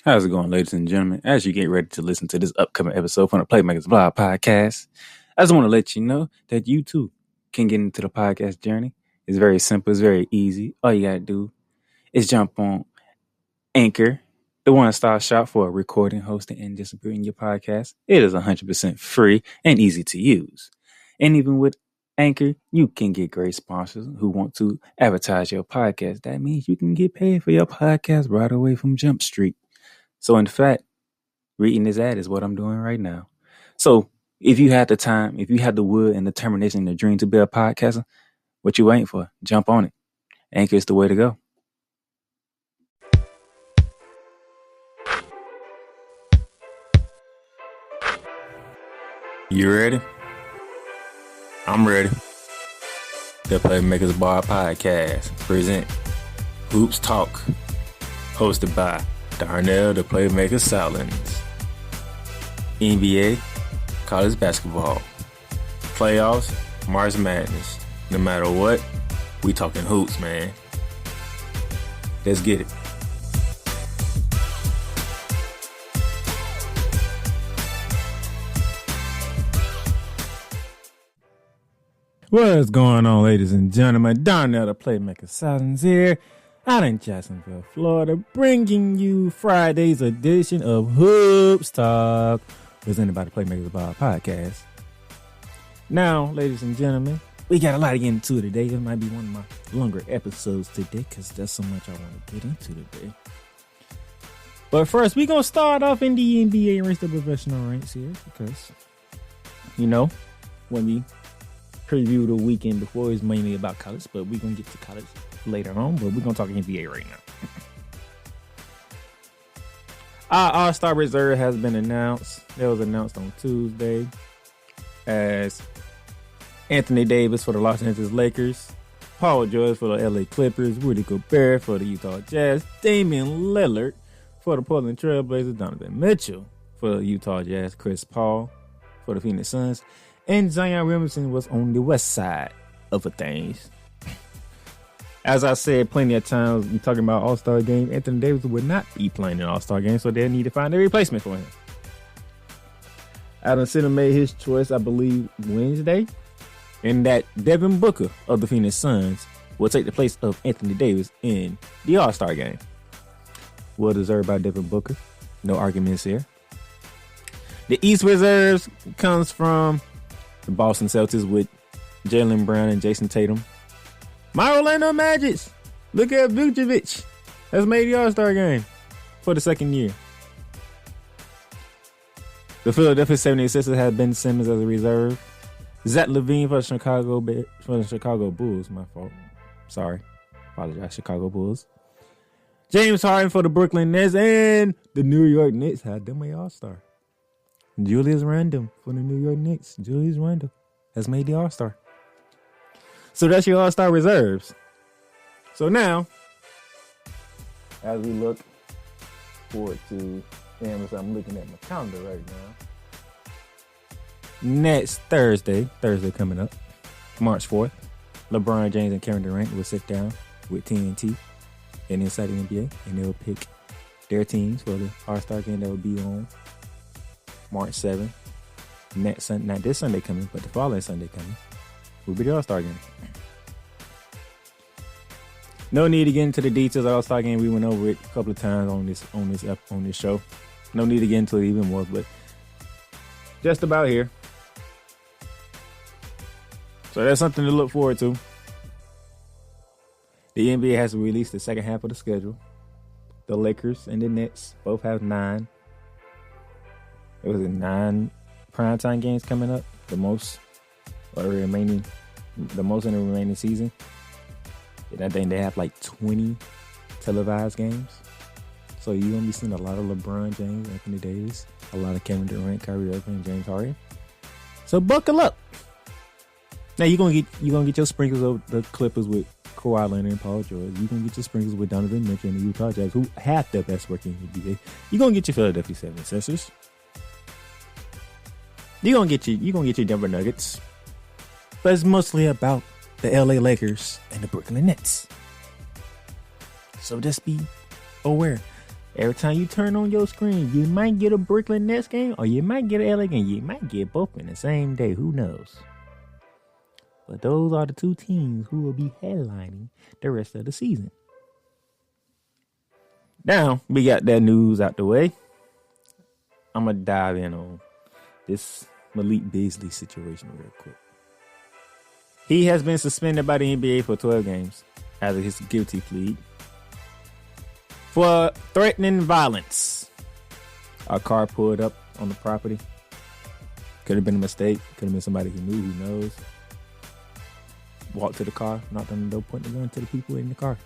How's it going, ladies and gentlemen? As you get ready to listen to this upcoming episode from the Playmakers Blog Podcast, I just want to let you know that you too can get into the podcast journey. It's very simple. It's very easy. All you got to do is jump on Anchor, the one-stop shop for recording, hosting, and distributing your podcast. It is 100% free and easy to use. And even with Anchor, you can get great sponsors who want to advertise your podcast. That means you can get paid for your podcast right away from Jump Street. So in fact, reading this ad is what I'm doing right now. So if you had the time, if you had the will and determination and the dream to be a podcaster, what you waiting for? Jump on it. Anchor is the way to go. You ready? I'm ready. The Playmakers Bar Podcast present Hoops Talk, hosted by Darnell, the Playmaker Salins. NBA, college basketball, playoffs, March Madness. No matter what, we talking hoops, man. Let's get it. What's going on, ladies and gentlemen? Darnell, the Playmaker Salins here, out in Jacksonville, Florida, bringing you Friday's edition of Hoops Talk, presented by the Playmakers Bar Podcast. Now, ladies and gentlemen, we got a lot to get into today. It might be one of my longer episodes today because there's so much I want to get into today. But first, we're going to start off in the NBA and race the professional ranks here because, you know, when we preview the weekend before, it's mainly about college, but we're going to get to college later on, but we're going to talk NBA right now. Our All-Star Reserve has been announced. It was announced on Tuesday as Anthony Davis for the Los Angeles Lakers, Paul George for the LA Clippers, Rudy Gobert for the Utah Jazz, Damian Lillard for the Portland Trail Blazers, Donovan Mitchell for the Utah Jazz, Chris Paul for the Phoenix Suns, and Zion Williamson was on the west side of the things. As I said plenty of times, we talking about All-Star game, Anthony Davis would not be playing an All-Star game, so they need to find a replacement for him. Adam Silver made his choice, I believe, Wednesday, and that Devin Booker of the Phoenix Suns will take the place of Anthony Davis in the All-Star game. Well deserved by Devin Booker. No arguments here. The East Reserves comes from the Boston Celtics with Jaylen Brown and Jason Tatum. My Orlando Magic, look at Vucevic, has made the All-Star game for the second year. The Philadelphia 76ers have Ben Simmons as a reserve. Zach LaVine for the Chicago Bulls. My fault. Sorry. Apologize, Chicago Bulls. James Harden for the Brooklyn Nets, and the New York Knicks had them a All-Star. Julius Randle for the New York Knicks. Julius Randle has made the All-Star. So that's your All-Star reserves. So now, as we look forward to, I'm looking at my calendar right now. Next Thursday coming up, March 4th, LeBron James and Kevin Durant will sit down with TNT and Inside the NBA, and they'll pick their teams for the All-Star game that will be on March 7th. Next Sunday, not this Sunday coming, but the following Sunday coming, will be the All-Star game. No need to get into the details of the All-Star game. We went over it a couple of times on this show. No need to get into it even more, but just about here. So that's something to look forward to. The NBA has released the second half of the schedule. The Lakers and the Nets both have 9. It was 9 primetime games coming up. The most in the remaining season. And I think they have like 20 televised games. So you're going to be seeing a lot of LeBron James, Anthony Davis, a lot of Kevin Durant, Kyrie Irving, and James Harden. So buckle up. Now you're gonna get your sprinkles of the Clippers with Kawhi Leonard and Paul George. You're gonna get your sprinkles with Donovan Mitchell and the Utah Jazz, who have the best working in the NBA. You're gonna get your Philadelphia 76ers. You're gonna get your Denver Nuggets. But it's mostly about the LA Lakers and the Brooklyn Nets. So just be aware. Every time you turn on your screen, you might get a Brooklyn Nets game or you might get an LA game. You might get both in the same day. Who knows? But those are the two teams who will be headlining the rest of the season. Now, we got that news out the way. I'm going to dive in on this Malik Beasley situation real quick. He has been suspended by the NBA for 12 games after his guilty plea for threatening violence. A car pulled up on the property. Could have been a mistake. Could have been somebody who knew, who knows. Walked to the car, knocked on the door, pointed the gun to the people in the car.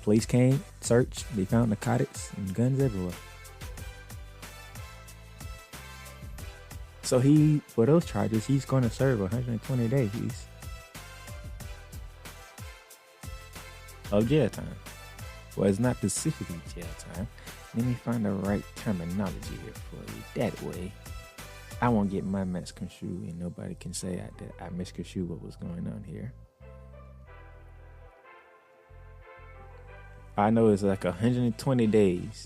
Police came, searched, they found narcotics and guns everywhere. So for those charges, he's going to serve 120 days of jail time. Well, it's not specifically jail time. Let me find the right terminology here for you. That way, I won't get my misconstrued and nobody can say that I misconstrued what was going on here. I know it's like 120 days.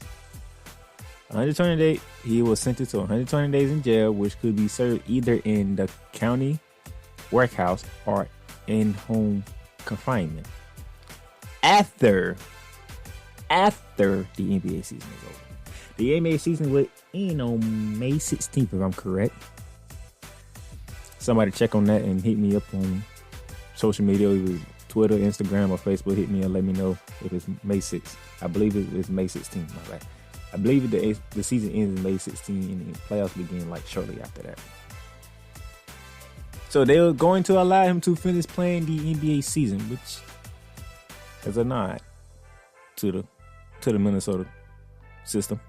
120 days, he was sentenced to 120 days in jail, which could be served either in the county workhouse or in home confinement. After the NBA season is over. The NBA season will end on May 16th, if I'm correct. Somebody check on that and hit me up on social media, either Twitter, Instagram, or Facebook. Hit me and let me know if it's May 6th. I believe it's May 16th, my bad. I believe the season ends May 16th and the playoffs begin like shortly after that. So they're going to allow him to finish playing the NBA season, which is a nod to the Minnesota system.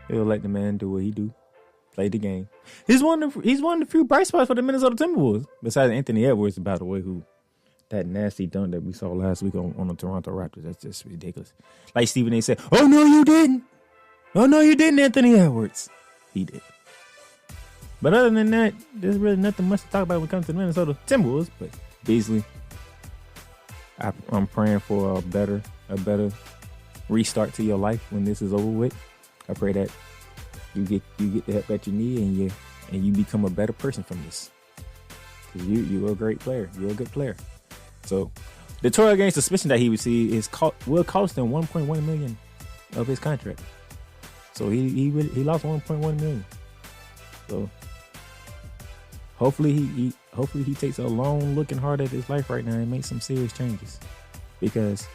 They'll let the man do what he do, play the game. He's one of the few bright spots for the Minnesota Timberwolves, besides Anthony Edwards, by the way, who that nasty dunk that we saw last week on the Toronto Raptors. That's just ridiculous. Like Stephen A. said, "Oh no, you didn't. Oh no, you didn't, Anthony Edwards." He did. But other than that, there's really nothing much to talk about when it comes to the Minnesota Timberwolves. But Beasley, I'm praying for a better restart to your life when this is over with. I pray that you get the help that you need and you become a better person from this. Because you're a great player. You're a good player. So the 12 game suspension that he received will cost him $1.1 million of his contract. So he lost $1.1 million. So hopefully he takes a long looking hard at his life right now and makes some serious changes, because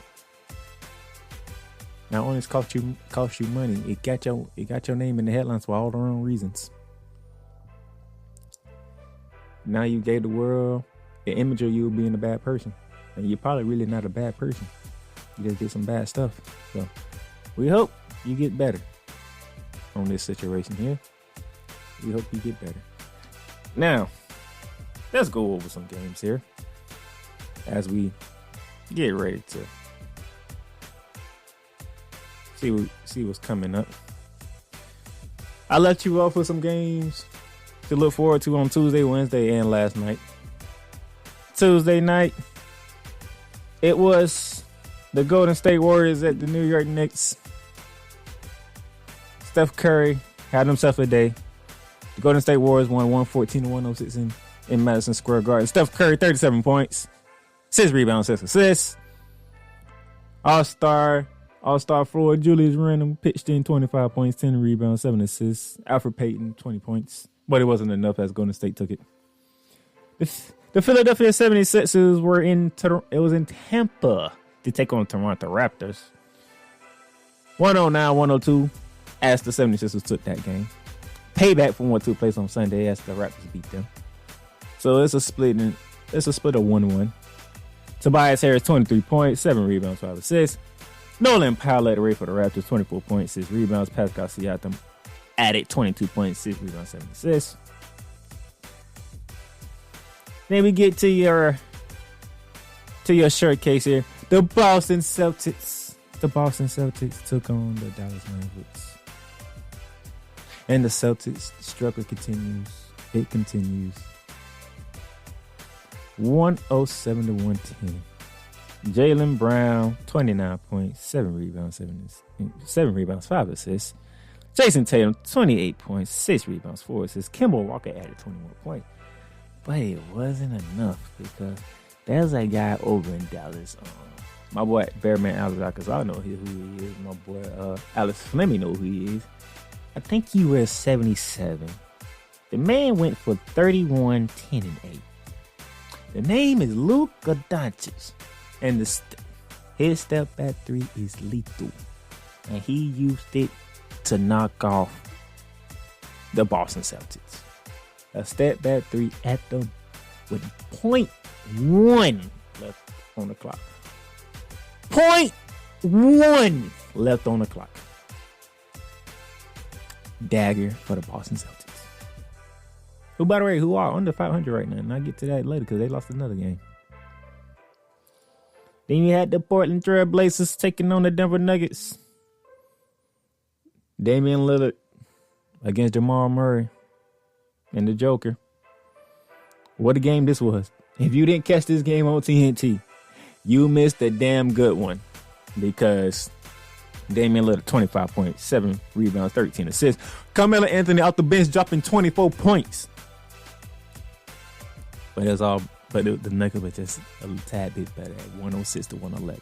not only cost you money, it got your name in the headlines for all the wrong reasons. Now you gave the world the image of you being a bad person, and you're probably really not a bad person. You just did some bad stuff. So we hope you get better on this situation here. We hope you get better. Now, let's go over some games here as we get ready to see what's coming up. I let you off with some games to look forward to on Tuesday, Wednesday, and last night. Tuesday night, it was the Golden State Warriors at the New York Knicks. Steph Curry had himself a day. The Golden State Warriors won 114-106 in Madison Square Garden. Steph Curry, 37 points, 6 rebounds, 6 assists. All-star forward Julius Randle pitched in 25 points, 10 rebounds, 7 assists. Alfred Payton, 20 points. But it wasn't enough as Golden State took it. The Philadelphia 76ers were in Tampa to take on Toronto Raptors. 109-102 as the 76ers took that game. Payback from what took place on Sunday as the Raptors beat them. So it's a split of 1-1. Tobias Harris, 23 points, 7 rebounds, 5 assists. Nolan Powell led the way for the Raptors, 24 points, 6 rebounds. Pascal Siakam added 22 points, 6 rebounds, 7 assists. Then we get to your short case here. The Boston Celtics took on the Dallas Mavericks. And the Celtics struggle continues. It continues. 107-110. Jaylen Brown, 29 points, 7 rebounds, 5 assists. Jason Tatum, 28 points, 6 rebounds, 4 assists. Kemba Walker added 21 points. But it wasn't enough because there's a guy over in Dallas. My boy, Bearman Alex Alcazar know who he is. My boy, Alex Fleming know who he is. I think he wears 77. The man went for 31, 10, and 8. The name is Luka Doncic. And his step back three is lethal. And he used it to knock off the Boston Celtics. A step back three with 0.1 left on the clock. 0.1 left on the clock. Dagger for the Boston Celtics. Who, by the way, who are under 500 right now. And I'll get to that later because they lost another game. Then you had the Portland Trail Blazers taking on the Denver Nuggets. Damian Lillard against Jamal Murray and the Joker. What a game this was. If you didn't catch this game on TNT, you missed a damn good one because Damian Lillard, 25 points, 7 rebounds, 13 assists. Carmelo Anthony off the bench dropping 24 points. But the Nuggets were just a tad bit better at 106 to 111.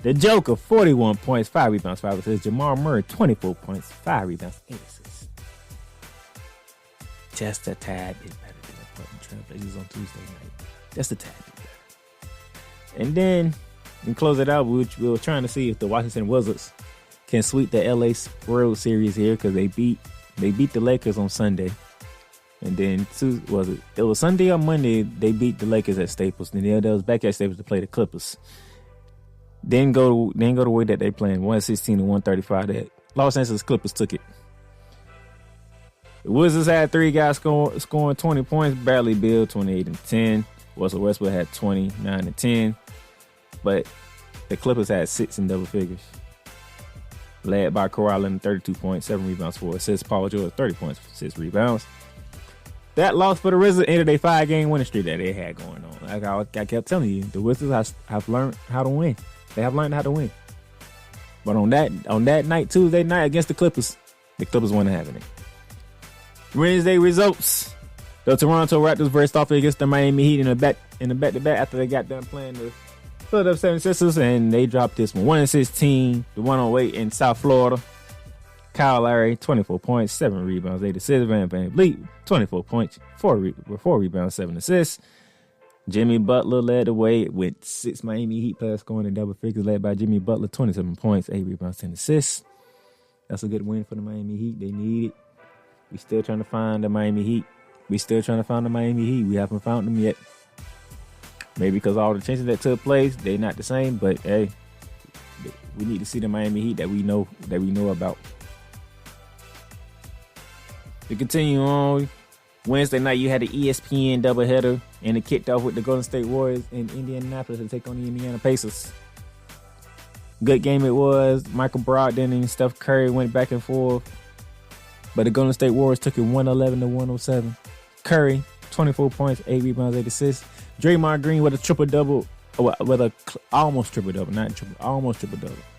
The Joker, 41 points, 5 rebounds, 5 assists. Jamal Murray, 24 points, 5 rebounds, 8 assists. Just a tad bit better than the Portland Trail Blazers on Tuesday night. Just a tad bit better. And then, in close it out, we were trying to see if the Washington Wizards can sweep the LA World Series here because they beat the Lakers on Sunday. And then it was Sunday or Monday they beat the Lakers at Staples. And then they was back at Staples to play the Clippers. Then go the way that they playing 116 to 135. That Los Angeles Clippers took it. The Wizards had 3 guys scoring 20 points. Bradley Beal 28 and 10. Russell Westbrook had 29 and 10. But the Clippers had 6 in double figures. Led by Kawhi Leonard, 32 points, 7 rebounds, 4 assists. Paul George, 30 points, 6 rebounds. That loss for the Wizards ended a 5-game winning streak that they had going on. Like I kept telling you, the Wizards have learned how to win. They have learned how to win. But on that night, Tuesday night against the Clippers weren't having it. Wednesday results. The Toronto Raptors versed off against the Miami Heat in the back-to-back after they got done playing the Philadelphia 76ers, and they dropped this one 116 to 108 in South Florida. Kyle Lowry, 24 points, 7 rebounds, 8 assists. Van VanVleet, 24 points, 4 rebounds, 7 assists. Jimmy Butler led the way with 6 Miami Heat players scoring in double figures, led by Jimmy Butler, 27 points, 8 rebounds, 10 assists. That's a good win for the Miami Heat. They need it. We still trying to find the Miami Heat. We haven't found them yet. Maybe because all the changes that took place, they're not the same. But hey, we need to see the Miami Heat that we know about. To continue on, Wednesday night you had the ESPN doubleheader, and it kicked off with the Golden State Warriors in Indianapolis to take on the Indiana Pacers. Good game it was. Michael Brogdon and Steph Curry went back and forth, but the Golden State Warriors took it 111 to 107. Curry, 24 points, 8 rebounds, 8 assists. Draymond Green with a triple-double, almost triple-double,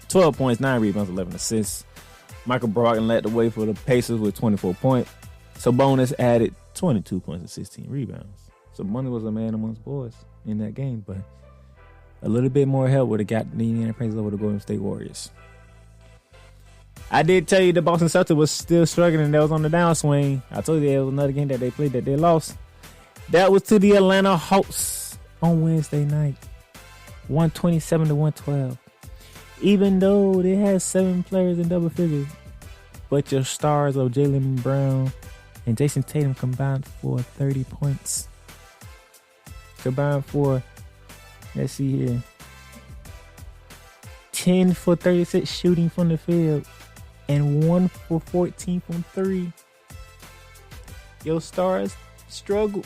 12 points, 9 rebounds, 11 assists. Michael Brogdon led the way for the Pacers with 24 points. Sabonis added 22 points and 16 rebounds. Sabonis was a man amongst boys in that game, but a little bit more help would have got the Indiana Pacers over the Golden State Warriors. I did tell you the Boston Celtics was still struggling. That was on the downswing. I told you there was another game that they played that they lost. That was to the Atlanta Hawks on Wednesday night. 127 to 112. Even though they had 7 players in double figures, but your stars of Jaylen Brown and Jason Tatum combined for 30 points. Combined for, let's see here, 10 for 36 shooting from the field and 1 for 14 from 3. Your stars struggle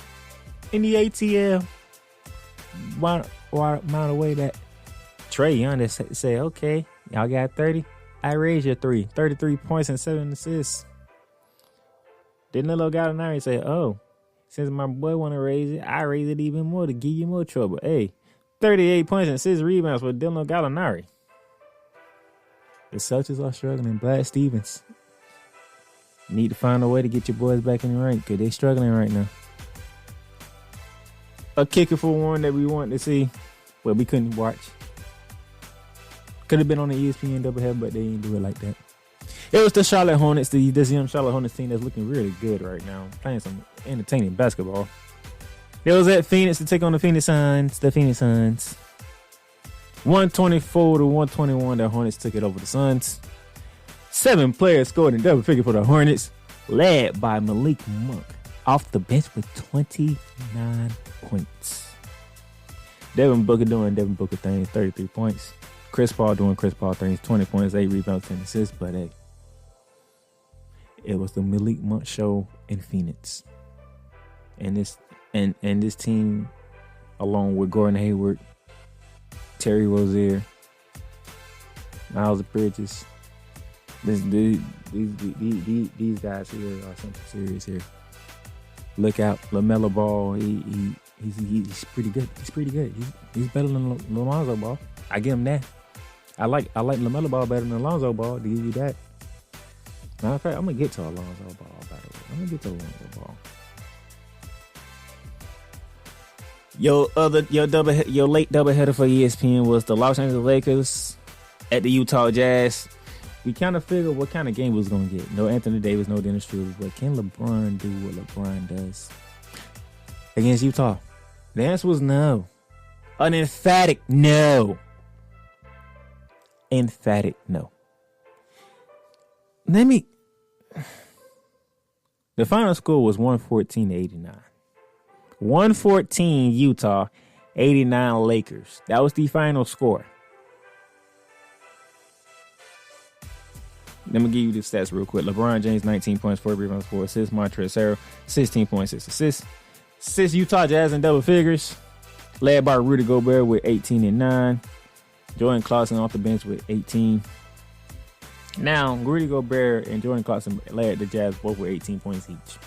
in the ATL. Amount of way that Trae Young just say, okay, y'all got 30. I raise your 3. 33 points and 7 assists. Then Danilo got an eye and say, oh, since my boy want to raise it, I raise it even more to give you more trouble. Hey, 38 points and 6 rebounds for Dylan Gallinari. The Celtics are struggling. Brad Stevens. Need to find a way to get your boys back in the rank because they're struggling right now. A kicker for one that we wanted to see, but we couldn't watch. Could have been on the ESPN doubleheader, but they didn't do it like that. It was the Charlotte Hornets, this young Charlotte Hornets team that's looking really good right now, playing some entertaining basketball. It was at Phoenix to take on the Phoenix Suns. 124 to 121, the Hornets took it over the Suns. 7 players scored in double figure for the Hornets, led by Malik Monk off the bench with 29 points. Devin Booker doing Devin Booker things, 33 points. Chris Paul doing Chris Paul things, 20 points, 8 rebounds, 10 assists. But hey, it was the Malik Monk show in Phoenix, and this team, along with Gordon Hayward, Terry Rozier, Miles Bridges, these guys here are something serious here. Look out, LaMelo Ball. He's pretty good. He's better than Lonzo Ball. I give him that. I like LaMelo Ball better than Alonzo Ball. To give you that. Matter of fact, I'm gonna get to Alonzo Ball. By the way, I'm gonna get to Alonzo Ball. Your late doubleheader for ESPN was the Los Angeles Lakers at the Utah Jazz. We kind of figured what kind of game we was gonna get. No Anthony Davis, no Dennis Schroder, but can LeBron do what LeBron does against Utah? The answer was no. An emphatic no. Emphatic no. The final score was 114 to 89. 114 Utah, 89 Lakers. That was the final score. Let me give you the stats real quick. LeBron James, 19 points, 4 rebounds, 4 assists. Montrezl Harrell, 16 points, 6 assists. 6 Utah Jazz in double figures, led by Rudy Gobert with 18 and 9. Jordan Clarkson off the bench with 18. Now, Rudy Gobert and Jordan Clarkson led the Jazz both with 18 points each.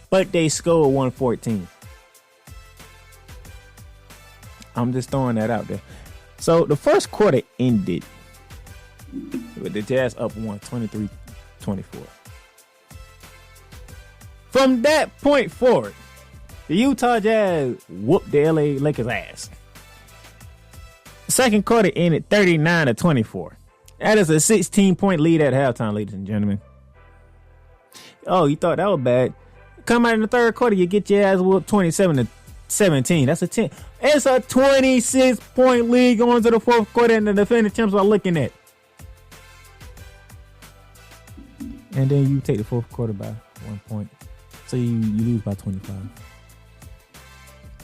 But they scored 114. I'm just throwing that out there. So the first quarter ended with the Jazz up 23-24. From that point forward, the Utah Jazz whooped the LA Lakers ass. The second quarter ended 39-24. That is a 16-point lead at halftime, ladies and gentlemen. Oh, you thought that was bad? Come out in the third quarter, you get your ass whooped 27-17. That's a 10. It's a 26-point lead going to the fourth quarter, and the defending champs are looking at. And then you take the fourth quarter by 1 point. So you lose by 25.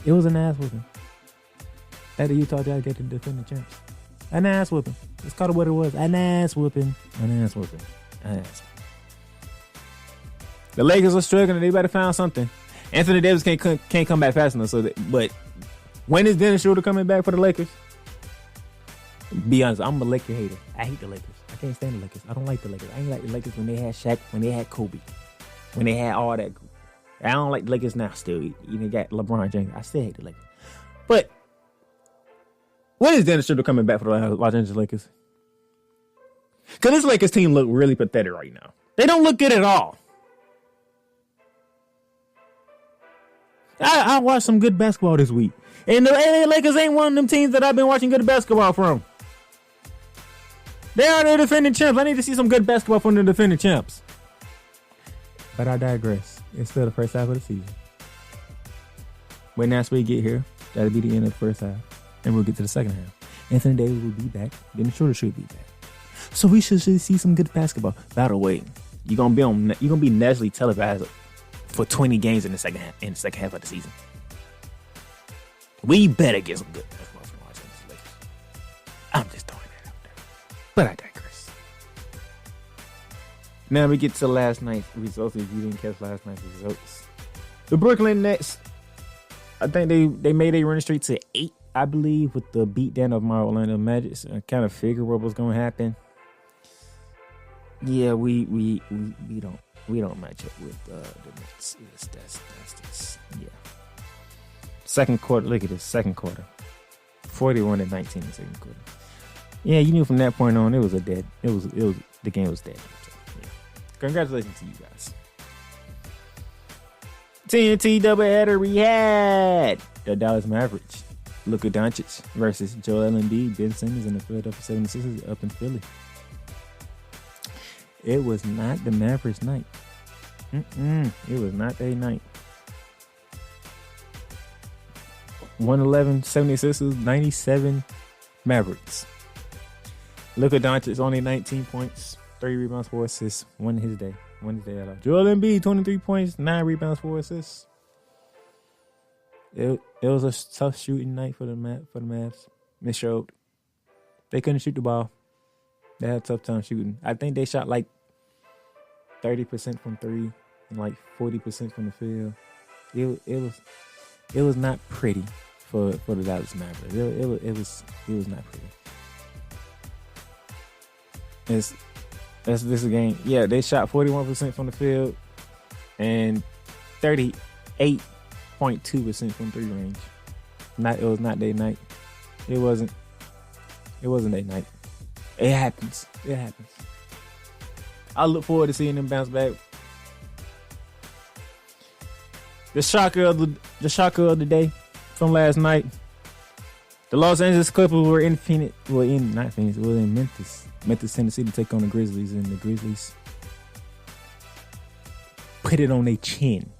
It was an ass whooping. That the Utah Jazz get the defending champs. An ass whooping. Let's call it what it was. An ass whooping. An ass whooping. An ass whooping. The Lakers are struggling. They better find something. Anthony Davis can't come back fast enough. But when is Dennis Schroder coming back for the Lakers? Be honest, I'm a Laker hater. I hate the Lakers. I can't stand the Lakers. I don't like the Lakers. I ain't like the Lakers when they had Shaq, when they had Kobe, when they had all that. I don't like the Lakers now still. You got LeBron James. I still hate the Lakers. But when is Dennis Schroder coming back for the Los Angeles Lakers? Because this Lakers team look really pathetic right now. They don't look good at all. I watched some good basketball this week. And the LA Lakers ain't one of them teams that I've been watching good basketball from. They are the defending champs. I need to see some good basketball from the defending champs. But I digress. It's still the first half of the season. When that's we get here, that'll be the end of the first half. And we'll get to the second half. Anthony Davis will be back. Dennis Schroder should be back. So we should see some good basketball. By the way, you're gonna be nationally televised for 20 games in the second half of the season. We better get some good basketball from Los Angeles Lakers. I'm just throwing that out there. But I digress. Now we get to last night's results. If you didn't catch last night's results, the Brooklyn Nets, I think they made a run streak to 8, I believe, with the beatdown of my Orlando Magic. So I kind of figured what was going to happen. Yeah, we don't match up with the Nets. That's yeah. Second quarter. Look at this. Second quarter. 41-19 in the second quarter. Yeah, you knew from that point on it was the game was dead. So, yeah. Congratulations to you guys. TNT doubleheader we had the Dallas Mavericks, Luka Doncic versus Joel Embiid, Ben Simmons, and the Philadelphia 76ers up in Philly. It was not the Mavericks' night. It was not their night. 111 76ers, 97 Mavericks. Luka Doncic only 19 points, 3 rebounds, 4 assists. Won his day at all. Joel Embiid 23 points, 9 rebounds, 4 assists. It was a tough shooting night for the Mavs. It showed. They couldn't shoot the ball. They had a tough time shooting. I think they shot like 30% from 3 and like 40% from the field. It was not pretty for the Dallas Mavericks. It was not pretty. This is a game. Yeah, they shot 41% from the field and 38.2% from 3 range. It was not their night. It wasn't their night. It happens. I look forward to seeing them bounce back. The shocker of the day from last night. The Los Angeles Clippers were in Memphis, Tennessee to take on the Grizzlies, and the Grizzlies put it on their chin.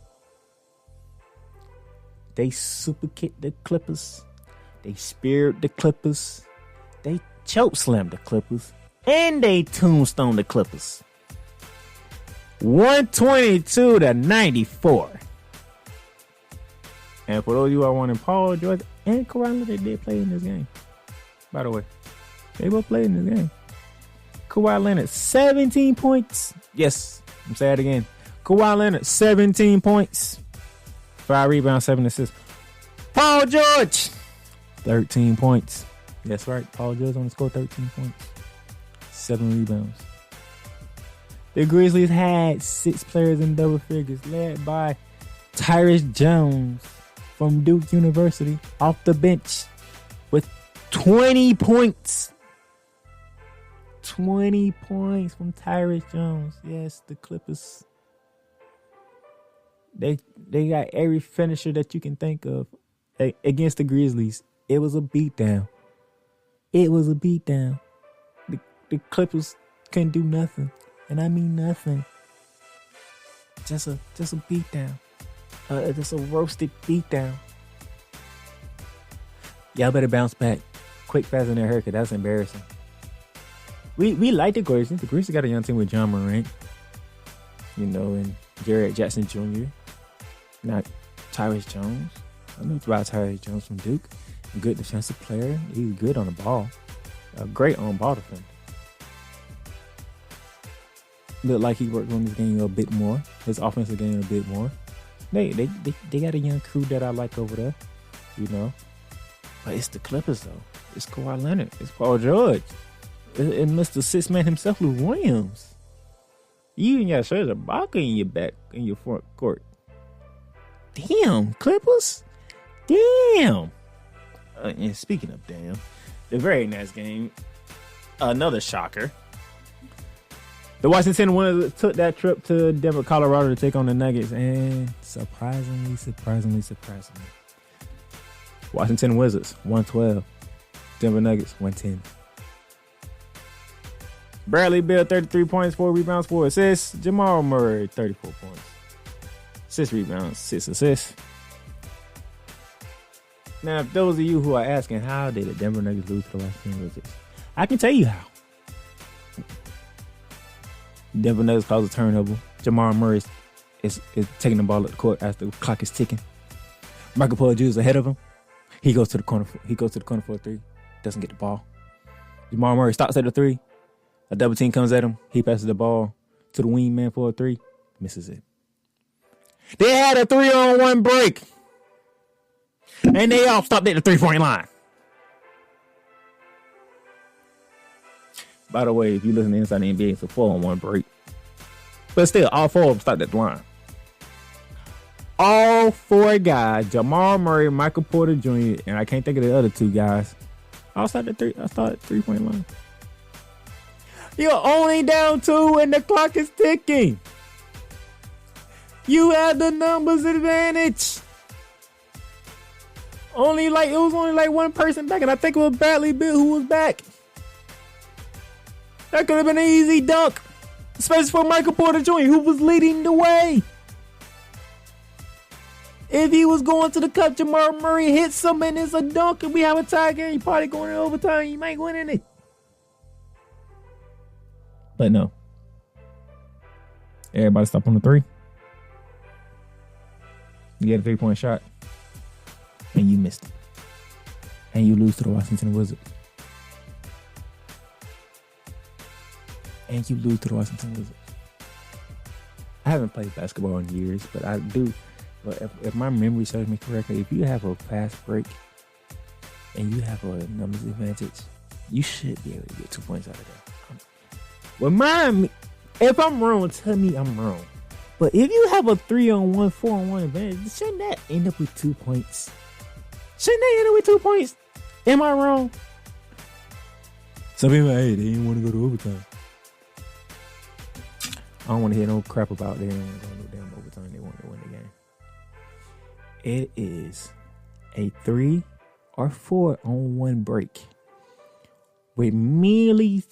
They super kicked the Clippers. They speared the Clippers. They choke slammed the Clippers. And they tombstone the Clippers. 122-94. And for those of you who are wanting Paul George and Kawhi Leonard, they did play in this game. By the way, they both played in this game. Kawhi Leonard, 17 points. Yes, I'm saying it again. Kawhi Leonard, 17 points. 5 rebounds, 7 assists. Paul George, 13 points. That's right. Paul George only scored 13 points. 7 rebounds. The Grizzlies had 6 players in double figures, led by Tyrus Jones from Duke University off the bench with 20 points. 20 points from Tyrus Jones. Yes, the Clippers. They got every finisher that you can think of against the Grizzlies. It was a beatdown. The Clippers couldn't do nothing. And I mean nothing. Just a beatdown. Just a roasted beatdown. Y'all better bounce back quick, fast, and hurt, because that's embarrassing. We like the Grizzlies. The Grizzlies got a young team with John Morant, and Jarrett Jackson Jr. Not Tyrus Jones. I know about Tyrus Jones from Duke. A good defensive player. He's good on the ball. A great on-ball defender. Look like he worked on this game a bit more. His offensive game a bit more. They got a young crew that I like over there, But it's the Clippers, though. It's Kawhi Leonard. It's Paul George. And Mr. Six-Man himself, Lou Williams. You even got Serge Ibaka in your back, in your front court. Damn, Clippers. Damn. And speaking of damn, the very next game, another shocker. The Washington Wizards took that trip to Denver, Colorado to take on the Nuggets, and surprisingly, Washington Wizards 112, Denver Nuggets 110. Bradley Beal 33 points, 4 rebounds, 4 assists. Jamal Murray 34 points, 6 rebounds, 6 assists. Now, if those of you who are asking how did the Denver Nuggets lose to the Washington Wizards, I can tell you how. Denver Nuggets caused a turnover. Jamal Murray is taking the ball at the court as the clock is ticking. Michael Porter Jr. is ahead of him. He goes to the corner. For a 3. Doesn't get the ball. Jamal Murray stops at the 3. A double team comes at him. He passes the ball to the wingman for a 3. Misses it. They had a 3-on-1 break. And they all stopped at the 3-point line. By the way, if you listen to Inside the NBA, it's a 4-on-1 break. But still, all 4 of them stopped at the line. All four guys, Jamal Murray, Michael Porter Jr., and I can't think of the other two guys. I started 3-point line. You're only down 2 and the clock is ticking. You have the numbers advantage. It was only like one person back, and I think it was Bradley Beal who was back. That could have been an easy dunk, especially for Michael Porter Jr., who was leading the way. If he was going to the cup, Jamal Murray hits him and it's a dunk, and we have a tie game. You probably going in overtime. You might win in it. But no. Everybody stop on the 3. You get a 3-point shot. And you missed it. And you lose to the Washington Wizards. I haven't played basketball in years, but I do. But if my memory serves me correctly, if you have a fast break and you have a numbers advantage, you should be able to get 2 points out of that. If I'm wrong, tell me I'm wrong. But if you have a 3-on-1, 4-on-1 advantage, shouldn't that end up with 2 points? Am I wrong? Some people, hey, they didn't want to go to overtime. I don't want to hear no crap about they didn't want to go to damn overtime. They want to win the game. It is a 3 or 4-on-1 break with measly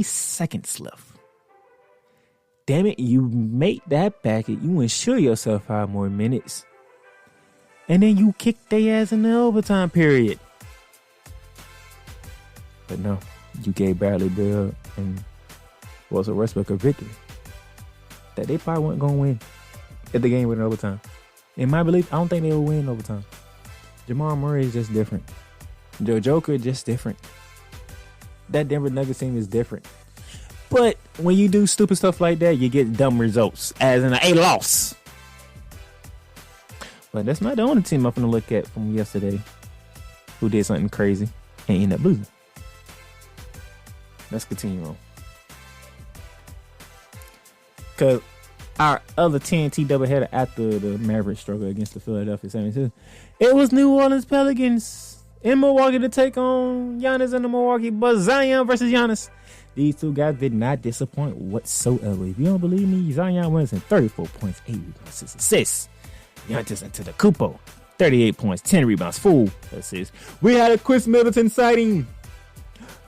seconds left. Damn it, you make that back. You ensure yourself 5 more minutes. And then you kick their ass in the overtime period. But no, you gave Bradley Beal and Russell Westbrook a victory that they probably weren't going to win if the game went in overtime. In my belief, I don't think they will win in overtime. Jamal Murray is just different. Joe Joker is just different. That Denver Nuggets team is different. But when you do stupid stuff like that, you get dumb results, as in a loss. But that's not the only team I'm going to look at from yesterday who did something crazy and ended up losing. Let's continue on. Because our other TNT doubleheader after the Mavericks struggle against the Philadelphia 76ers, it was New Orleans Pelicans in Milwaukee to take on Giannis and the Milwaukee Bucks. Zion versus Giannis. These two guys did not disappoint whatsoever. If you don't believe me, Zion wins in 34 points, 8 rebounds, 6 assists. Giannis into the Kupo, 38 points, 10 rebounds, 4 assists. We had a Chris Middleton sighting.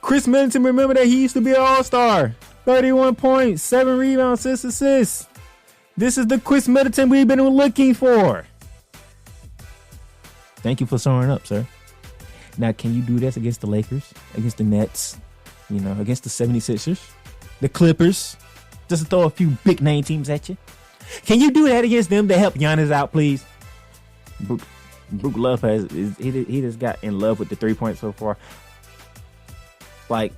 Chris Middleton, remember that he used to be an all-star. 31 points, 7 rebounds, 6 assists. This is the Chris Middleton we've been looking for. Thank you for showing up, sir. Now, can you do this against the Lakers, against the Nets, against the 76ers, the Clippers, just to throw a few big-name teams at you? Can you do that against them to help Giannis out, please? Brook Lopez, he just got in love with the 3-point so far. Like,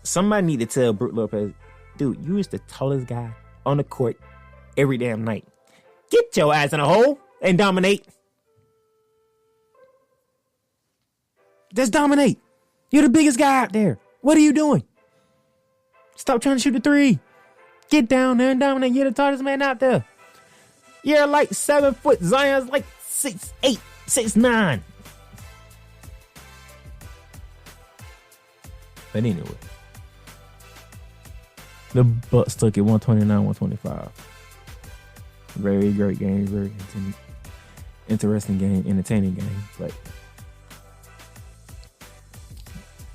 somebody need to tell Brook Lopez, dude, you is the tallest guy on the court every damn night. Get your ass in a hole and dominate. Just dominate. You're the biggest guy out there. What are you doing? Stop trying to shoot the 3. Get down there and dominate. You're the tallest man out there. You're like 7 foot. Zion's like 6'8", 6'9". But anyway, the Bucks took it 129-125. Very great game, very interesting game, entertaining game. But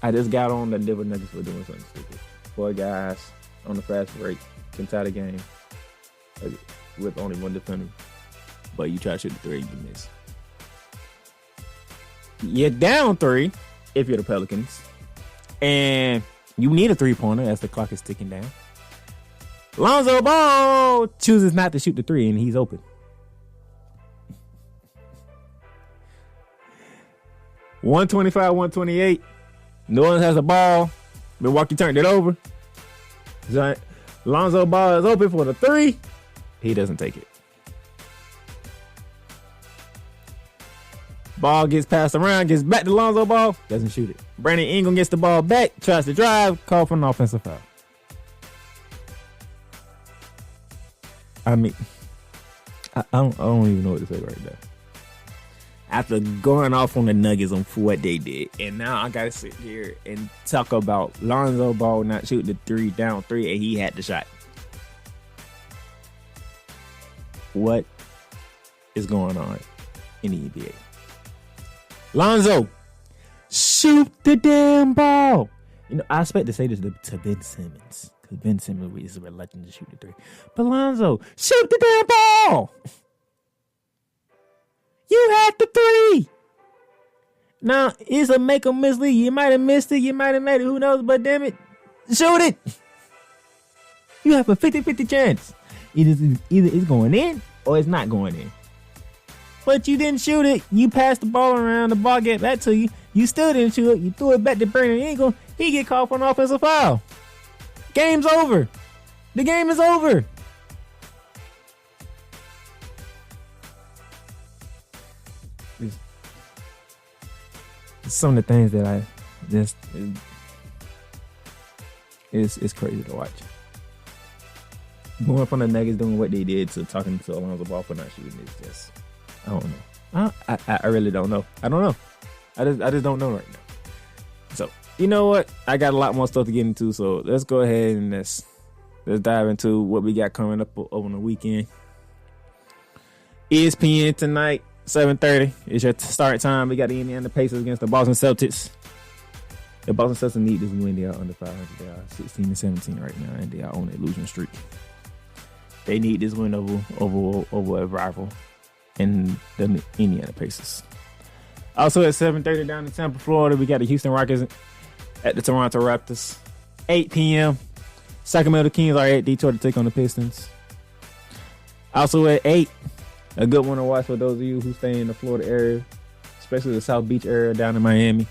I just got on the Denver Nuggets for doing something stupid. 4 guys on the fast break can tie the game with only 1 defender. But you try to shoot the 3 and you miss. You're down 3 if you're the Pelicans. And you need a 3-pointer as the clock is ticking down. Lonzo Ball chooses not to shoot the 3 and he's open. 125-128. New Orleans has a ball. Milwaukee turned it over. Lonzo Ball is open for the 3. He doesn't take it. Ball gets passed around, gets back to Lonzo Ball, doesn't shoot it. Brandon Ingram gets the ball back, tries to drive, called for an offensive foul. I don't even know what to say right now. After going off on the Nuggets on what they did, and now I gotta sit here and talk about Lonzo Ball not shooting the 3 down 3, and he had the shot. What is going on in the NBA? Lonzo, shoot the damn ball. You know, I expect to say this to Ben Simmons, because Ben Simmons is reluctant to shoot the 3. But Lonzo, shoot the damn ball. You had the 3. Now, it's a make or miss league. You might have missed it. You might have made it. Who knows? But damn it, shoot it. You have a 50-50 chance. Either it's going in or it's not going in. But you didn't shoot it. You passed the ball around. The ball get back to you. You still didn't shoot it. You threw it back to Brandon Ingram. He get called for an offensive foul. Game's over. The game is over. It's some of the things that I just it's crazy to watch. Going from the Nuggets doing what they did to talking to Alonzo Ball for not shooting is just, I don't know. I really don't know. I don't know. I just don't know right now. So, you know what? I got a lot more stuff to get into, so let's go ahead and let's dive into what we got coming up over the weekend. ESPN tonight, 7:30 is your start time. We got the Indiana Pacers against the Boston Celtics. The Boston Celtics need this win. They are under 500. They are 16-17 right now, and they are on a losing streak. They need this win over a rival in the Indiana Pacers. Also at 7:30 down in Tampa, Florida, we got the Houston Rockets at the Toronto Raptors. 8 p.m. Sacramento Kings are at Detroit to take on the Pistons. Also at 8, a good one to watch for those of you who stay in the Florida area, especially the South Beach area down in Miami.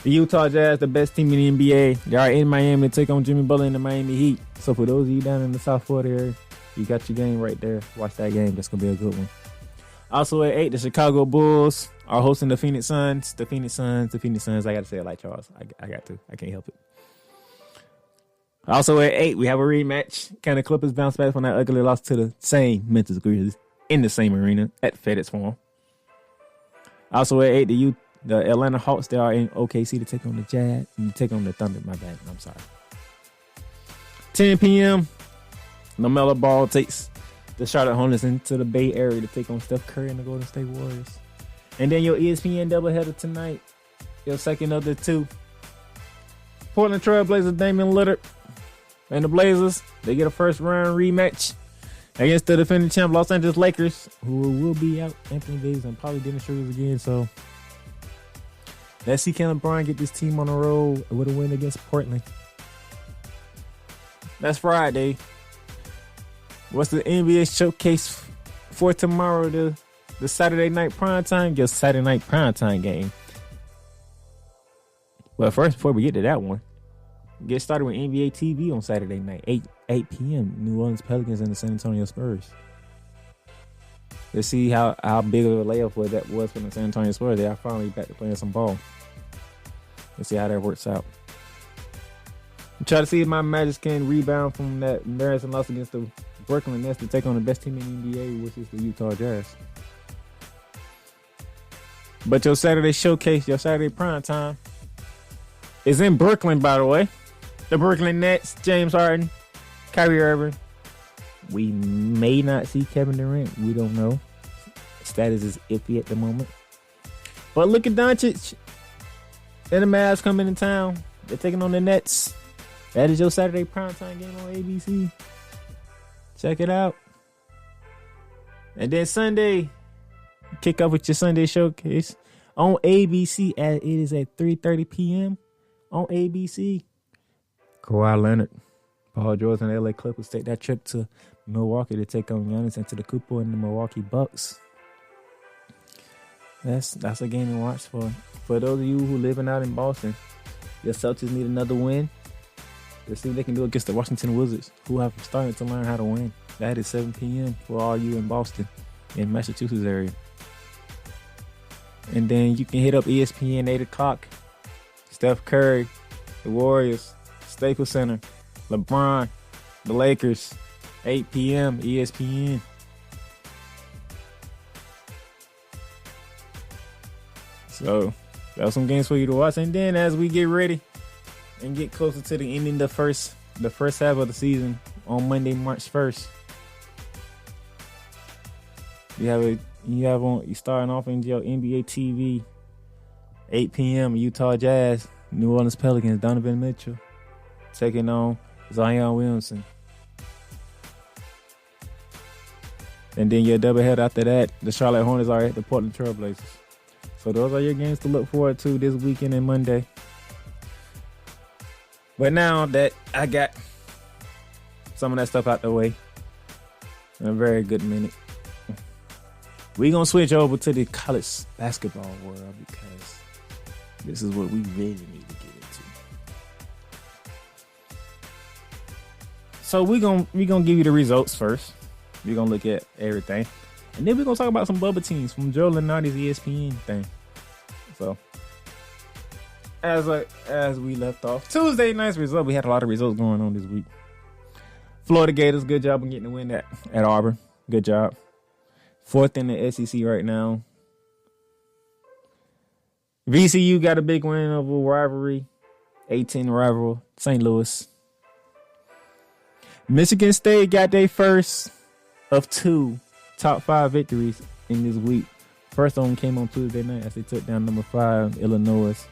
The Utah Jazz, the best team in the NBA. They are in Miami to take on Jimmy Butler and the Miami Heat. So for those of you down in the South Florida area, you got your game right there. Watch that game. That's going to be a good one. Also at 8, the Chicago Bulls are hosting the Phoenix Suns. The Phoenix Suns. I got to say it like Charles. I got to. I can't help it. Also at 8, we have a rematch. Can the Clippers bounce back from that ugly loss to the same Memphis Grizzlies in the same arena at FedEx Forum? Also at 8, the Atlanta Hawks, they are in OKC to take on the Jazz and take on the Thunder. My bad. I'm sorry. 10 p.m., LaMelo Ball takes the Charlotte Hornets into the Bay Area to take on Steph Curry and the Golden State Warriors. And then your ESPN doubleheader tonight, your second of the two. Portland Trail Blazers, Damian Lillard and the Blazers, they get a first round rematch against the defending champ Los Angeles Lakers, who will be out Anthony Davis and probably Dennis Schroder again. So let's see Kevin Bryant get this team on the road with a win against Portland. That's Friday. What's the NBA showcase for tomorrow? The Saturday night primetime, your Saturday night primetime game. Well, first, before we get to that one, get started with NBA TV on Saturday night, 8 p.m. New Orleans Pelicans and the San Antonio Spurs. Let's see how big of a layup that was for the San Antonio Spurs. They are finally back to playing some ball. Let's see how that works out. I'm trying to see if my Magic can rebound from that embarrassing loss against the Brooklyn Nets to take on the best team in the NBA, which is the Utah Jazz. But your Saturday showcase, your Saturday prime time, is in Brooklyn, by the way. The Brooklyn Nets, James Harden, Kyrie Irving. We may not see Kevin Durant. We don't know. Status is iffy at the moment. But look at Doncic and the Mavs coming in town. They're taking on the Nets. That is your Saturday primetime game on ABC. Check it out. And then Sunday, kick off with your Sunday showcase on ABC. It is at 3:30 p.m. on ABC. Kawhi Leonard, Paul George, and the LA Clippers take that trip to Milwaukee to take on Giannis Antetokounmpo and the Milwaukee Bucks. That's a game to watch for those of you who living out in Boston. Your Celtics need another win. Let's see what they can do against the Washington Wizards, who have started to learn how to win. That is 7 p.m. for all you in Boston, in Massachusetts area. And then you can hit up ESPN 8 o'clock. Steph Curry, the Warriors, Staples Center, LeBron, the Lakers, 8 p.m. ESPN. So that was some games for you to watch. And then as we get ready and get closer to the ending the first half of the season on Monday, March 1st, you starting off in your NBA TV, 8 p.m. Utah Jazz, New Orleans Pelicans, Donovan Mitchell taking on Zion Williamson. And then your doubleheader after that, the Charlotte Hornets are at the Portland Trail Blazers. So those are your games to look forward to this weekend and Monday. But now that I got some of that stuff out the way in a very good minute, we're going to switch over to the college basketball world because this is what we really need to get into. So we're gonna give you the results first. We're going to look at everything. And then we're going to talk about some bubble teams from Joe Lunardi's ESPN thing. So, as we left off, Tuesday night's result, we had a lot of results going on this week. Florida Gators, good job on getting the win at Auburn. Good job. 4th in the SEC right now. VCU got a big win over rivalry. 18 rival, St. Louis. Michigan State got their first of 2 top 5 victories in this week. First one came on Tuesday night as they took down number 5 Illinois.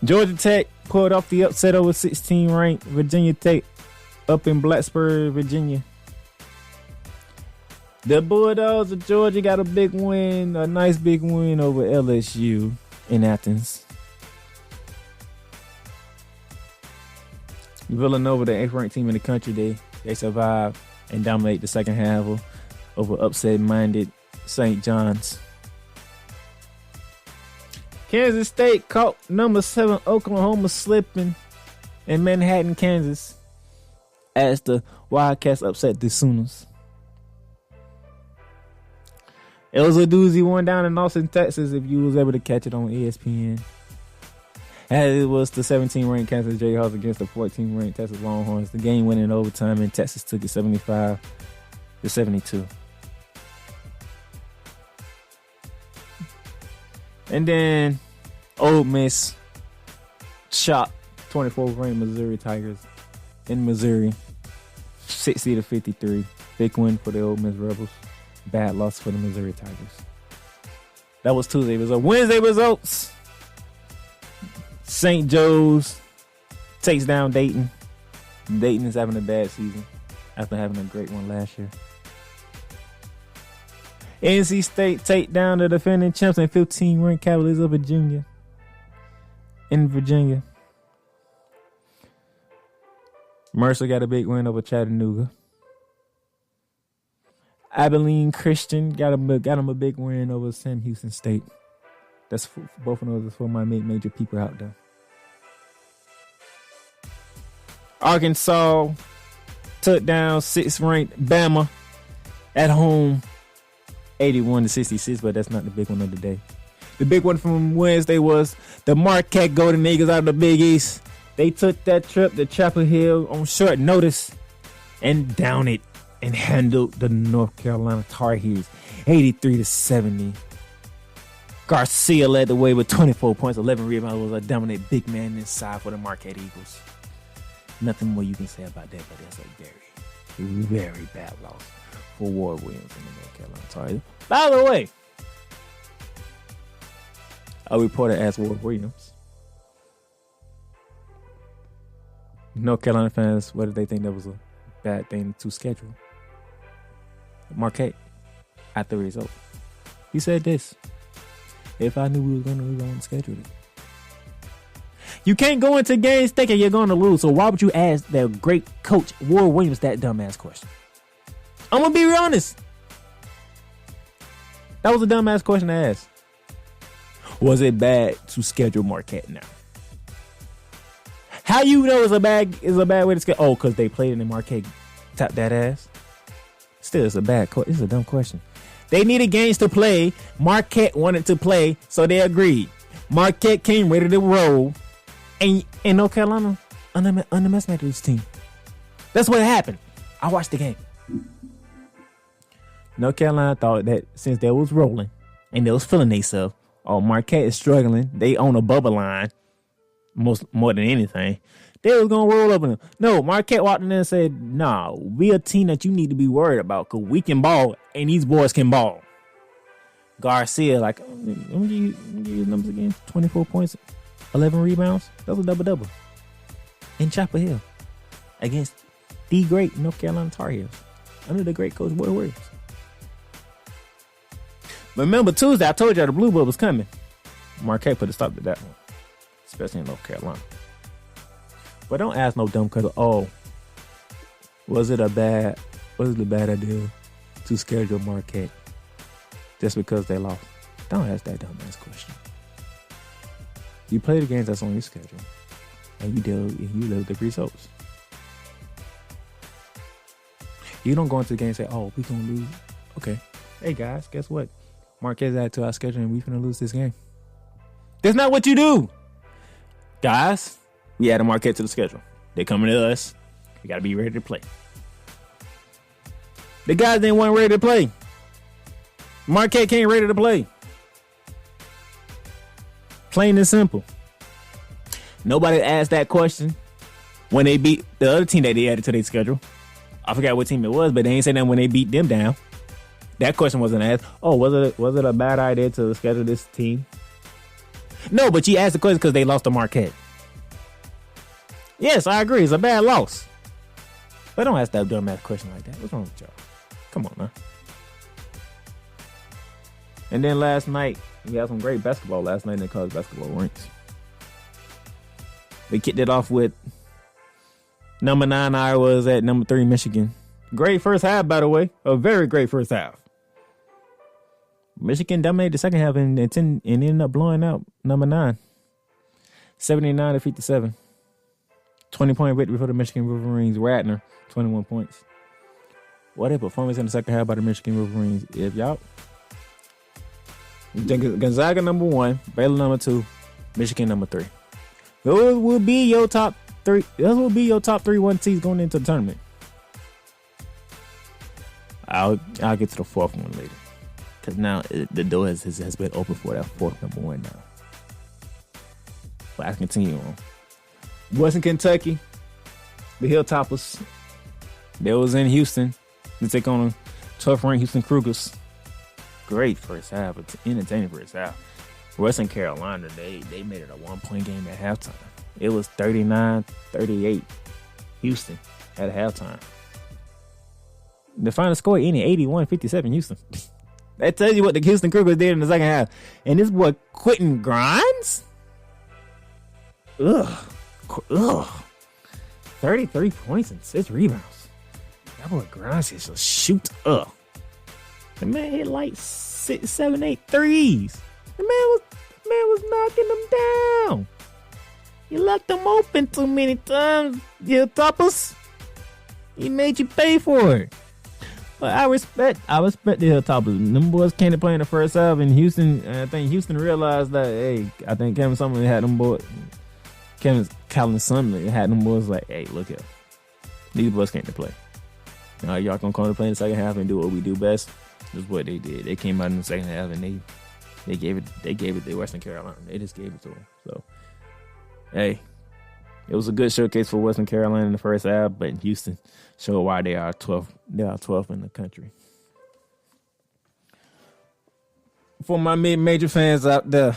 Georgia Tech pulled off the upset over 16 ranked Virginia Tech up in Blacksburg, Virginia. The Bulldogs of Georgia got a nice big win over LSU in Athens. Villanova, the 8th ranked team in the country, they survived and dominate the second half over upset-minded St. John's. Kansas State caught number 7 Oklahoma slipping in Manhattan, Kansas, as the Wildcats upset the Sooners. It was a doozy one down in Austin, Texas, if you was able to catch it on ESPN. As it was the 17th-ranked Kansas Jayhawks against the 14th-ranked Texas Longhorns. The game went in overtime, and Texas took it 75-72. And then Ole Miss shot 24th-ranked Missouri Tigers in Missouri, 60-53. Big win for the Ole Miss Rebels. Bad loss for the Missouri Tigers. That was Tuesday results. Wednesday results. St. Joe's takes down Dayton. Dayton is having a bad season after having a great one last year. NC State take down the defending champs and 15th-ranked Cavaliers of Virginia. In Virginia. Mercer got a big win over Chattanooga. Abilene Christian got him a big win over Sam Houston State. That's both of those for my major people out there. Arkansas took down 6th-ranked Bama at home, 81-66, but that's not the big one of the day. The big one from Wednesday was the Marquette Golden Eagles out of the Big East. They took that trip to Chapel Hill on short notice and downed it and handled the North Carolina Tar Heels 83-70. Garcia led the way with 24 points, 11 rebounds, was a dominant big man inside for the Marquette Eagles. Nothing more you can say about that, but that's a very, very bad loss for Ward Williams and the North Carolina Tar Heels. By the way, a reporter asked Ward Williams, North Carolina fans, whether they think that was a bad thing to schedule Marquette at the result. He said this: if I knew we were going to schedule it. You can't go into games thinking you're going to lose, so why would you ask their great coach, Ward Williams, that dumbass question? I'm going to be honest. That was a dumbass question to ask. Was it bad to schedule Marquette now? How you know it's a bad way to schedule? Oh, because they played in Marquette. Tap that ass. Still, it's a dumb question. They needed games to play. Marquette wanted to play, so they agreed. Marquette came ready to roll, and North Carolina underestimated this team. That's what happened. I watched the game. North Carolina thought that since they was rolling and they was feeling themselves, Marquette is struggling. They on a bubble line more than anything. They was going to roll up on them. No, Marquette walked in there and said, nah, we a team that you need to be worried about because we can ball and these boys can ball. Garcia, let me give you his numbers again. 24 points, 11 rebounds. That was a double-double. In Chapel Hill against the great North Carolina Tar Heels under the great coach Boy Williams. But remember, Tuesday, I told y'all the Blue Blood was coming. Marquette put a stop to that one, especially in North Carolina. But don't ask no dumb question. Was it a bad idea to schedule Marquette just because they lost? Don't ask that dumb ass question. You play the games that's on your schedule, and you live the results. You don't go into the game and say, we gonna lose. Okay. Hey guys, guess what? Marquette's added to our schedule and we finna lose this game. That's not what you do. Guys, we added Marquette to the schedule. They coming to us. We gotta be ready to play. The guys didn't want ready to play. Marquette can't ready to play. Plain and simple. Nobody asked that question when they beat the other team that they added to their schedule. I forgot what team it was, but they ain't say that when they beat them down. That question wasn't asked. Was it a bad idea to schedule this team? No, but you asked the question because they lost to Marquette. Yes, I agree. It's a bad loss. But don't ask that dumbass question like that. What's wrong with y'all? Come on, man. And then last night, we had some great basketball last night in the college basketball ranks. They kicked it off with number 9 Iowa's at number 3 Michigan. Great first half, by the way. A very great first half. Michigan dominated the second half and ended up blowing out number 9. 79-57. 20-point victory for the Michigan Wolverines. Ratner, 21 points. What a performance in the second half by the Michigan Wolverines. If y'all... Gonzaga number 1, Baylor number 2, Michigan number 3. Those will be your top 3. Those will be your top 3 1-seeds going into the tournament. I'll get to the 4th one later. Because now the door has been open for that 4th number 1 now. But I continue on. Western Kentucky, the Hilltoppers. They was in Houston to take on a 12th ranked Houston Cougars. Great first half, but entertaining first half. Western Carolina, they made it a 1-point game at halftime. It was 39-38. Houston at halftime. The final score ended 81-57 Houston. That tells you what the Houston Cougars did in the second half. And this boy Quentin Grimes? Ugh. 33 points and 6 rebounds. That boy Grimes is just shoot up. The man hit like 6, 7, 8 threes. The man was knocking them down. You left them open too many times, you toppers. He made you pay for it. But I respect the Hilltoppers. Them boys came to play in the first half in Houston. And I think Houston realized that, hey, I think Kevin Sumlin had them boys. Calvin Sumlin had them boys like, hey, look here. These boys came to play. Now y'all gonna come to play in the second half and do what we do best. That's what they did. They came out in the second half and they gave it to Western Carolina. They just gave it to them. So, hey, it was a good showcase for Western Carolina in the first half, but Houston showed why they are 12th. They are 12th in the country. For my mid-major fans out there,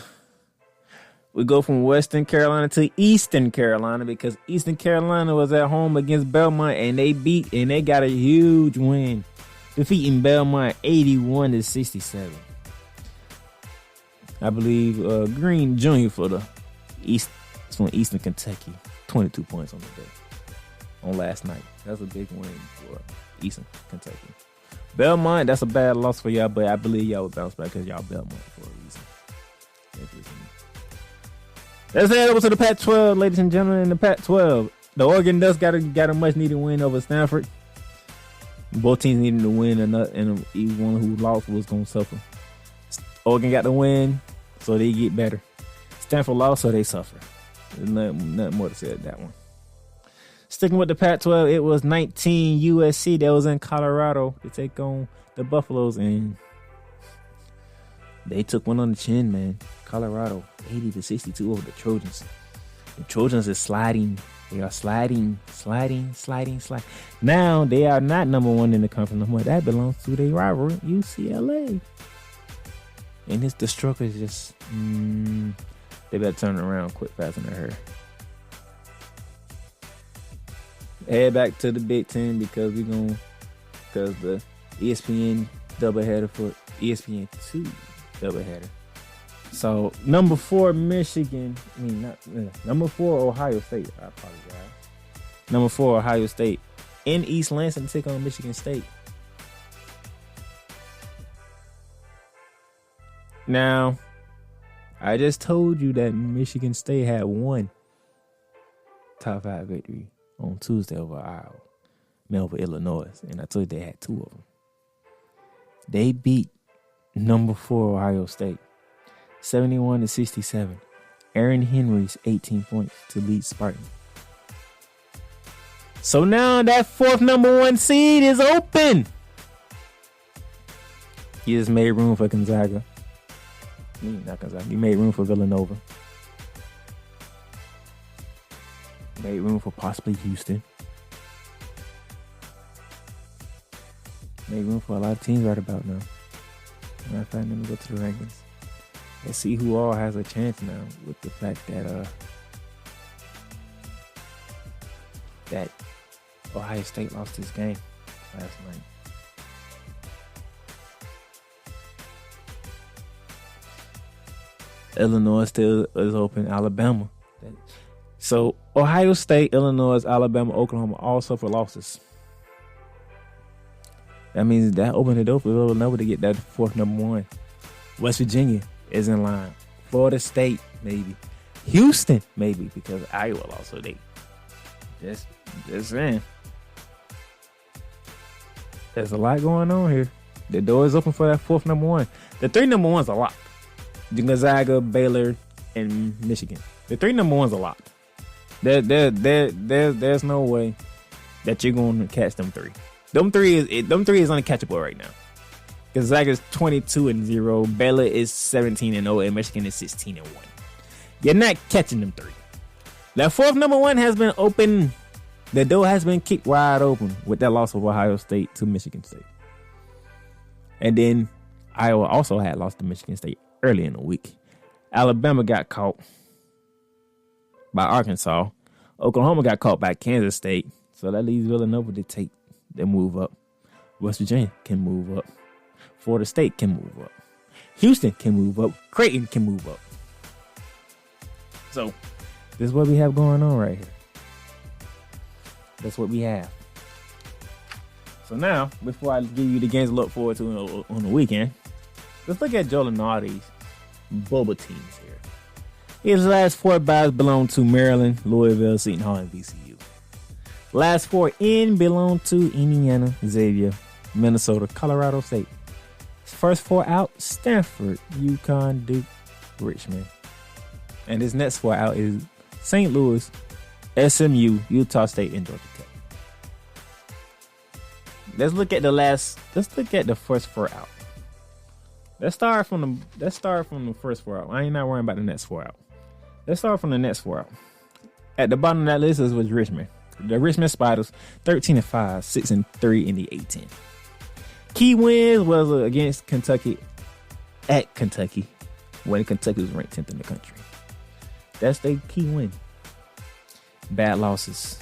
we go from Western Carolina to Eastern Carolina because Eastern Carolina was at home against Belmont and they got a huge win, defeating Belmont 81-67. I believe Green Jr. for the East from Eastern Kentucky, 22 points on the day on last night. That's a big win for Eastern Kentucky. Belmont, that's a bad loss for y'all, but I believe y'all will bounce back because y'all Belmont for a reason. Let's head over to the Pac-12, ladies and gentlemen. In the Pac-12, the Oregon Ducks got a much-needed win over Stanford. Both teams needed to win, and even one who lost was going to suffer. Oregon got the win, so they get better. Stanford lost, so they suffer. There's nothing more to say at that one. Sticking with the Pac-12, it was 19 USC that was in Colorado to take on the Buffaloes, and they took one on the chin, man. Colorado, 80-62 over the Trojans. The Trojans are sliding. They are sliding. Now, they are not number one in the conference no more. That belongs to their rival, UCLA. And the struggle is just, they better turn it around quick, fast, and hurry. Head back to the Big Ten because the ESPN doubleheader for ESPN 2 doubleheader. So number 4 Michigan, number 4 Ohio State. I apologize. Number 4 Ohio State in East Lansing take on Michigan State. Now, I just told you that Michigan State had one top 5 victory on Tuesday over Illinois, and I told you they had 2 of them. They beat number 4 Ohio State 71-67. Aaron Henry's 18 points to lead Spartan. So now that 4th number 1 seed is open. He just made room for Gonzaga. Not Gonzaga. He made room for Villanova. Made room for possibly Houston. Made room for a lot of teams right about now. Matter of fact, let me go to the rankings. Let's see who all has a chance now with the fact that Ohio State lost this game last night. Illinois still is open. Alabama. So Ohio State, Illinois, Alabama, Oklahoma all suffer losses. That means that opened the door for Villanova to get that 4th number 1. West Virginia is in line. Florida State, maybe. Houston, maybe, because Iowa lost. So they just saying. There's a lot going on here. The door is open for that 4th number 1. The 3 number 1's a lot. Gonzaga, Baylor, and Michigan. The 3 number 1's a lot. There's no way that you're going to catch them 3. Them three is uncatchable right now. Gonzaga's 22-0, Baylor is 17-0, and Michigan is 16-1. You're not catching them 3. That 4th number 1 has been open. The door has been kicked wide open with that loss of Ohio State to Michigan State. And then Iowa also had lost to Michigan State early in the week. Alabama got caught by Arkansas. Oklahoma got caught by Kansas State. So that leaves Villanova to take the move up. West Virginia can move up. Florida State can move up. Houston can move up. Creighton can move up. So this is what we have going on right here. That's what we have. So now, before I give you the games to look forward to on the weekend, let's look at Joe Lunardi's bubble teams here. His last 4 byes belong to Maryland, Louisville, Seton Hall, and VCU. Last 4 in belong to Indiana, Xavier, Minnesota, Colorado State. His first 4 out, Stanford, Uconn, Duke, Richmond. And his next 4 out is St. Louis, SMU, Utah State, and Georgia Tech. Let's look at the first 4 out. Let's start from the first 4 out. I ain't not worrying about the next 4 out. Let's start from the next 4 out. At the bottom of that list was Richmond. The Richmond Spiders, 13-5, 6-3 in the A-10. Key wins was against Kentucky at Kentucky, when Kentucky was ranked 10th in the country. That's their key win. Bad losses.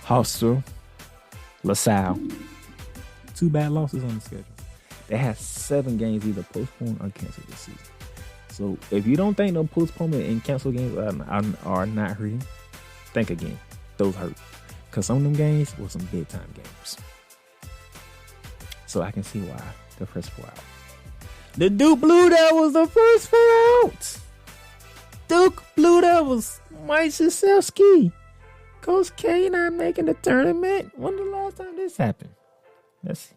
Hofstra, LaSalle. 2 bad losses on the schedule. They had 7 games either postponed or canceled this season. So if you don't think no postponement and cancel games are not hurting, think again. Those hurt. Because some of them games were some big time games. So I can see why the first 4 out. The Duke Blue Devils, the first 4 out. Duke Blue Devils, Mike Krzyzewski. Coach K not making the tournament. When the last time this happened? That's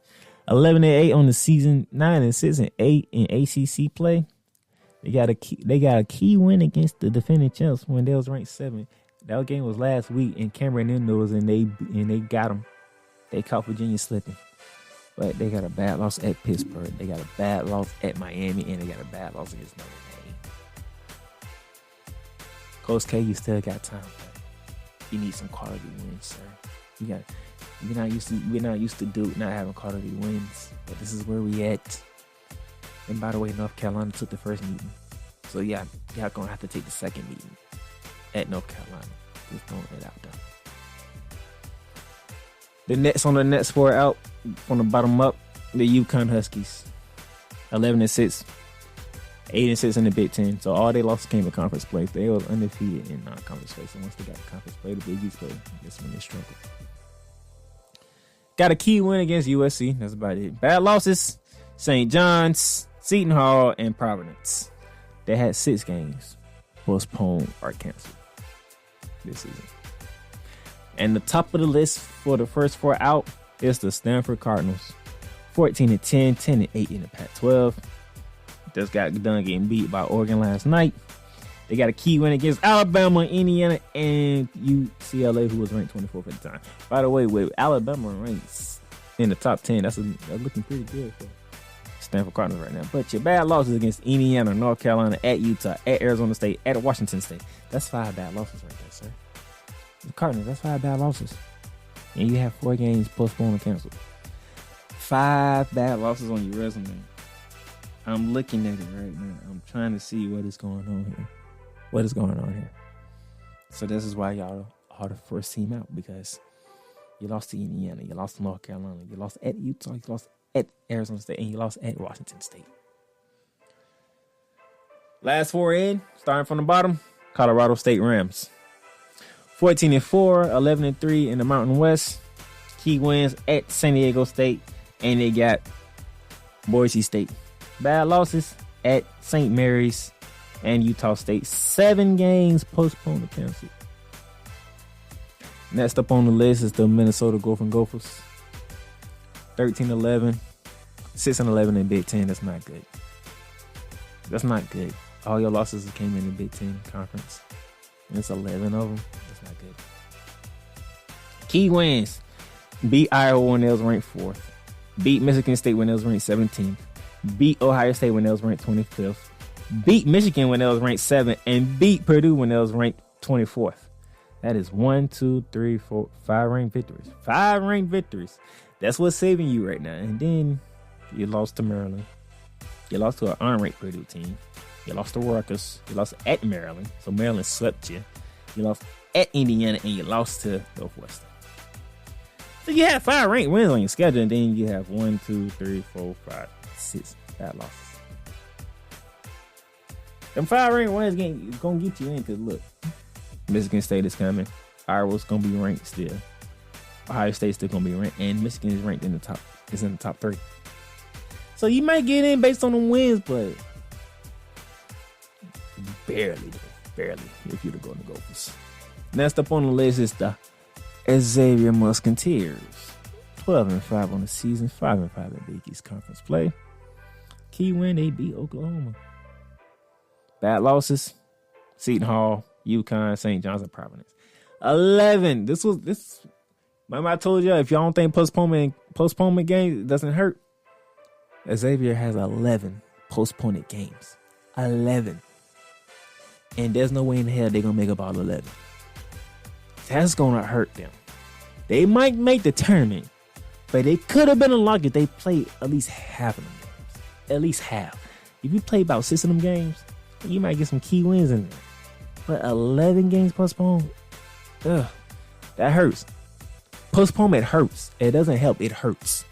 11-8 on the season, 9-6-8 in ACC play. They got a key win against the defending champs when they was ranked 7th That game was last week, and Cameron Indoors, and they got them. They caught Virginia slipping. But they got a bad loss at Pittsburgh. They got a bad loss at Miami, and they got a bad loss against Notre Dame. Coach K, you still got time, but you need some quality wins, sir. We're not used to not having quality wins, but this is where we at. And by the way, North Carolina took the first meeting, so y'all gonna have to take the second meeting at North Carolina. Just throwing it out there. The Nets on the Nets for out from the bottom up. The Uconn Huskies, 11-6, 8-6 in the Big Ten. So all they lost came in conference play. They were undefeated in non-conference play. So once they got the conference play, the Big East play, that's when they struggled. Got a key win against USC. That's about it. Bad losses: St. John's, Seton Hall, and Providence. They had 6 games postponed or canceled this season. And the top of the list for the first 4 out is the Stanford Cardinals. 14-10, 10-8 in the Pac-12. Just got done getting beat by Oregon last night. They got a key win against Alabama, Indiana, and UCLA, who was ranked 24th at the time. By the way, with Alabama ranked in the top 10, that's looking pretty good for Stanford Cardinals right now. But your bad losses against Indiana, North Carolina, at Utah, at Arizona State, at Washington State. That's 5 bad losses right there, sir. The Cardinals, that's 5 bad losses. And you have 4 games postponed and canceled. 5 bad losses on your resume. I'm looking at it right now. I'm trying to see what is going on here. What is going on here? So this is why y'all are the first team out, because you lost to Indiana, you lost to North Carolina, you lost at Utah, you lost at Arizona State, and you lost at Washington State. Last 4 in, starting from the bottom, Colorado State Rams. 14-4, 11-3 in the Mountain West. Key wins at San Diego State, and they got Boise State. Bad losses at St. Mary's and Utah State. 7 games postponed and canceled. Next up on the list is the Minnesota Golden Gophers. 13-11, 6-11 in Big Ten. That's not good. That's not good. All your losses came in the Big Ten Conference. And it's 11 of them. That's not good. Key wins: beat Iowa when they was ranked 4th. Beat Michigan State when they was ranked 17th. Beat Ohio State when they was ranked 25th. Beat Michigan when they was ranked 7th. And beat Purdue when they was ranked 24th. That is 1, 2, 3, 4, 5 ranked victories. 5 ranked victories. That's what's saving you right now. And then you lost to Maryland. You lost to an unranked Purdue team. You lost to Rutgers. You lost at Maryland. So Maryland swept you. You lost at Indiana, and you lost to Northwestern. So you have 5 ranked wins on your schedule, and then you have 1, 2, 3, 4, 5, 6 bad losses. Them 5 ranked wins gonna get you in, because look, Michigan State is coming. Iowa's gonna be ranked still. Ohio State's still gonna be ranked, and Michigan is ranked in the top. Is in the top 3. So you might get in based on the wins, but barely if you're the Golden Gophers. Next up on the list is the Xavier Musketeers. 12-5 on the season, 5-5 at Big East Conference play. Key win, they beat Oklahoma. Bad losses: Seton Hall, UConn, St. John's, and Providence. 11. This. Remember I told you, if y'all don't think postponement games doesn't hurt, Xavier has 11 postponed games. 11. And there's no way in hell they're going to make up all 11. That's going to hurt them. They might make the tournament, but they could have been unlocked if they played at least half of them games. At least half. If you play about 6 of them games, you might get some key wins in there. But 11 games postponed, that hurts. Postponement hurts. It doesn't help. It hurts.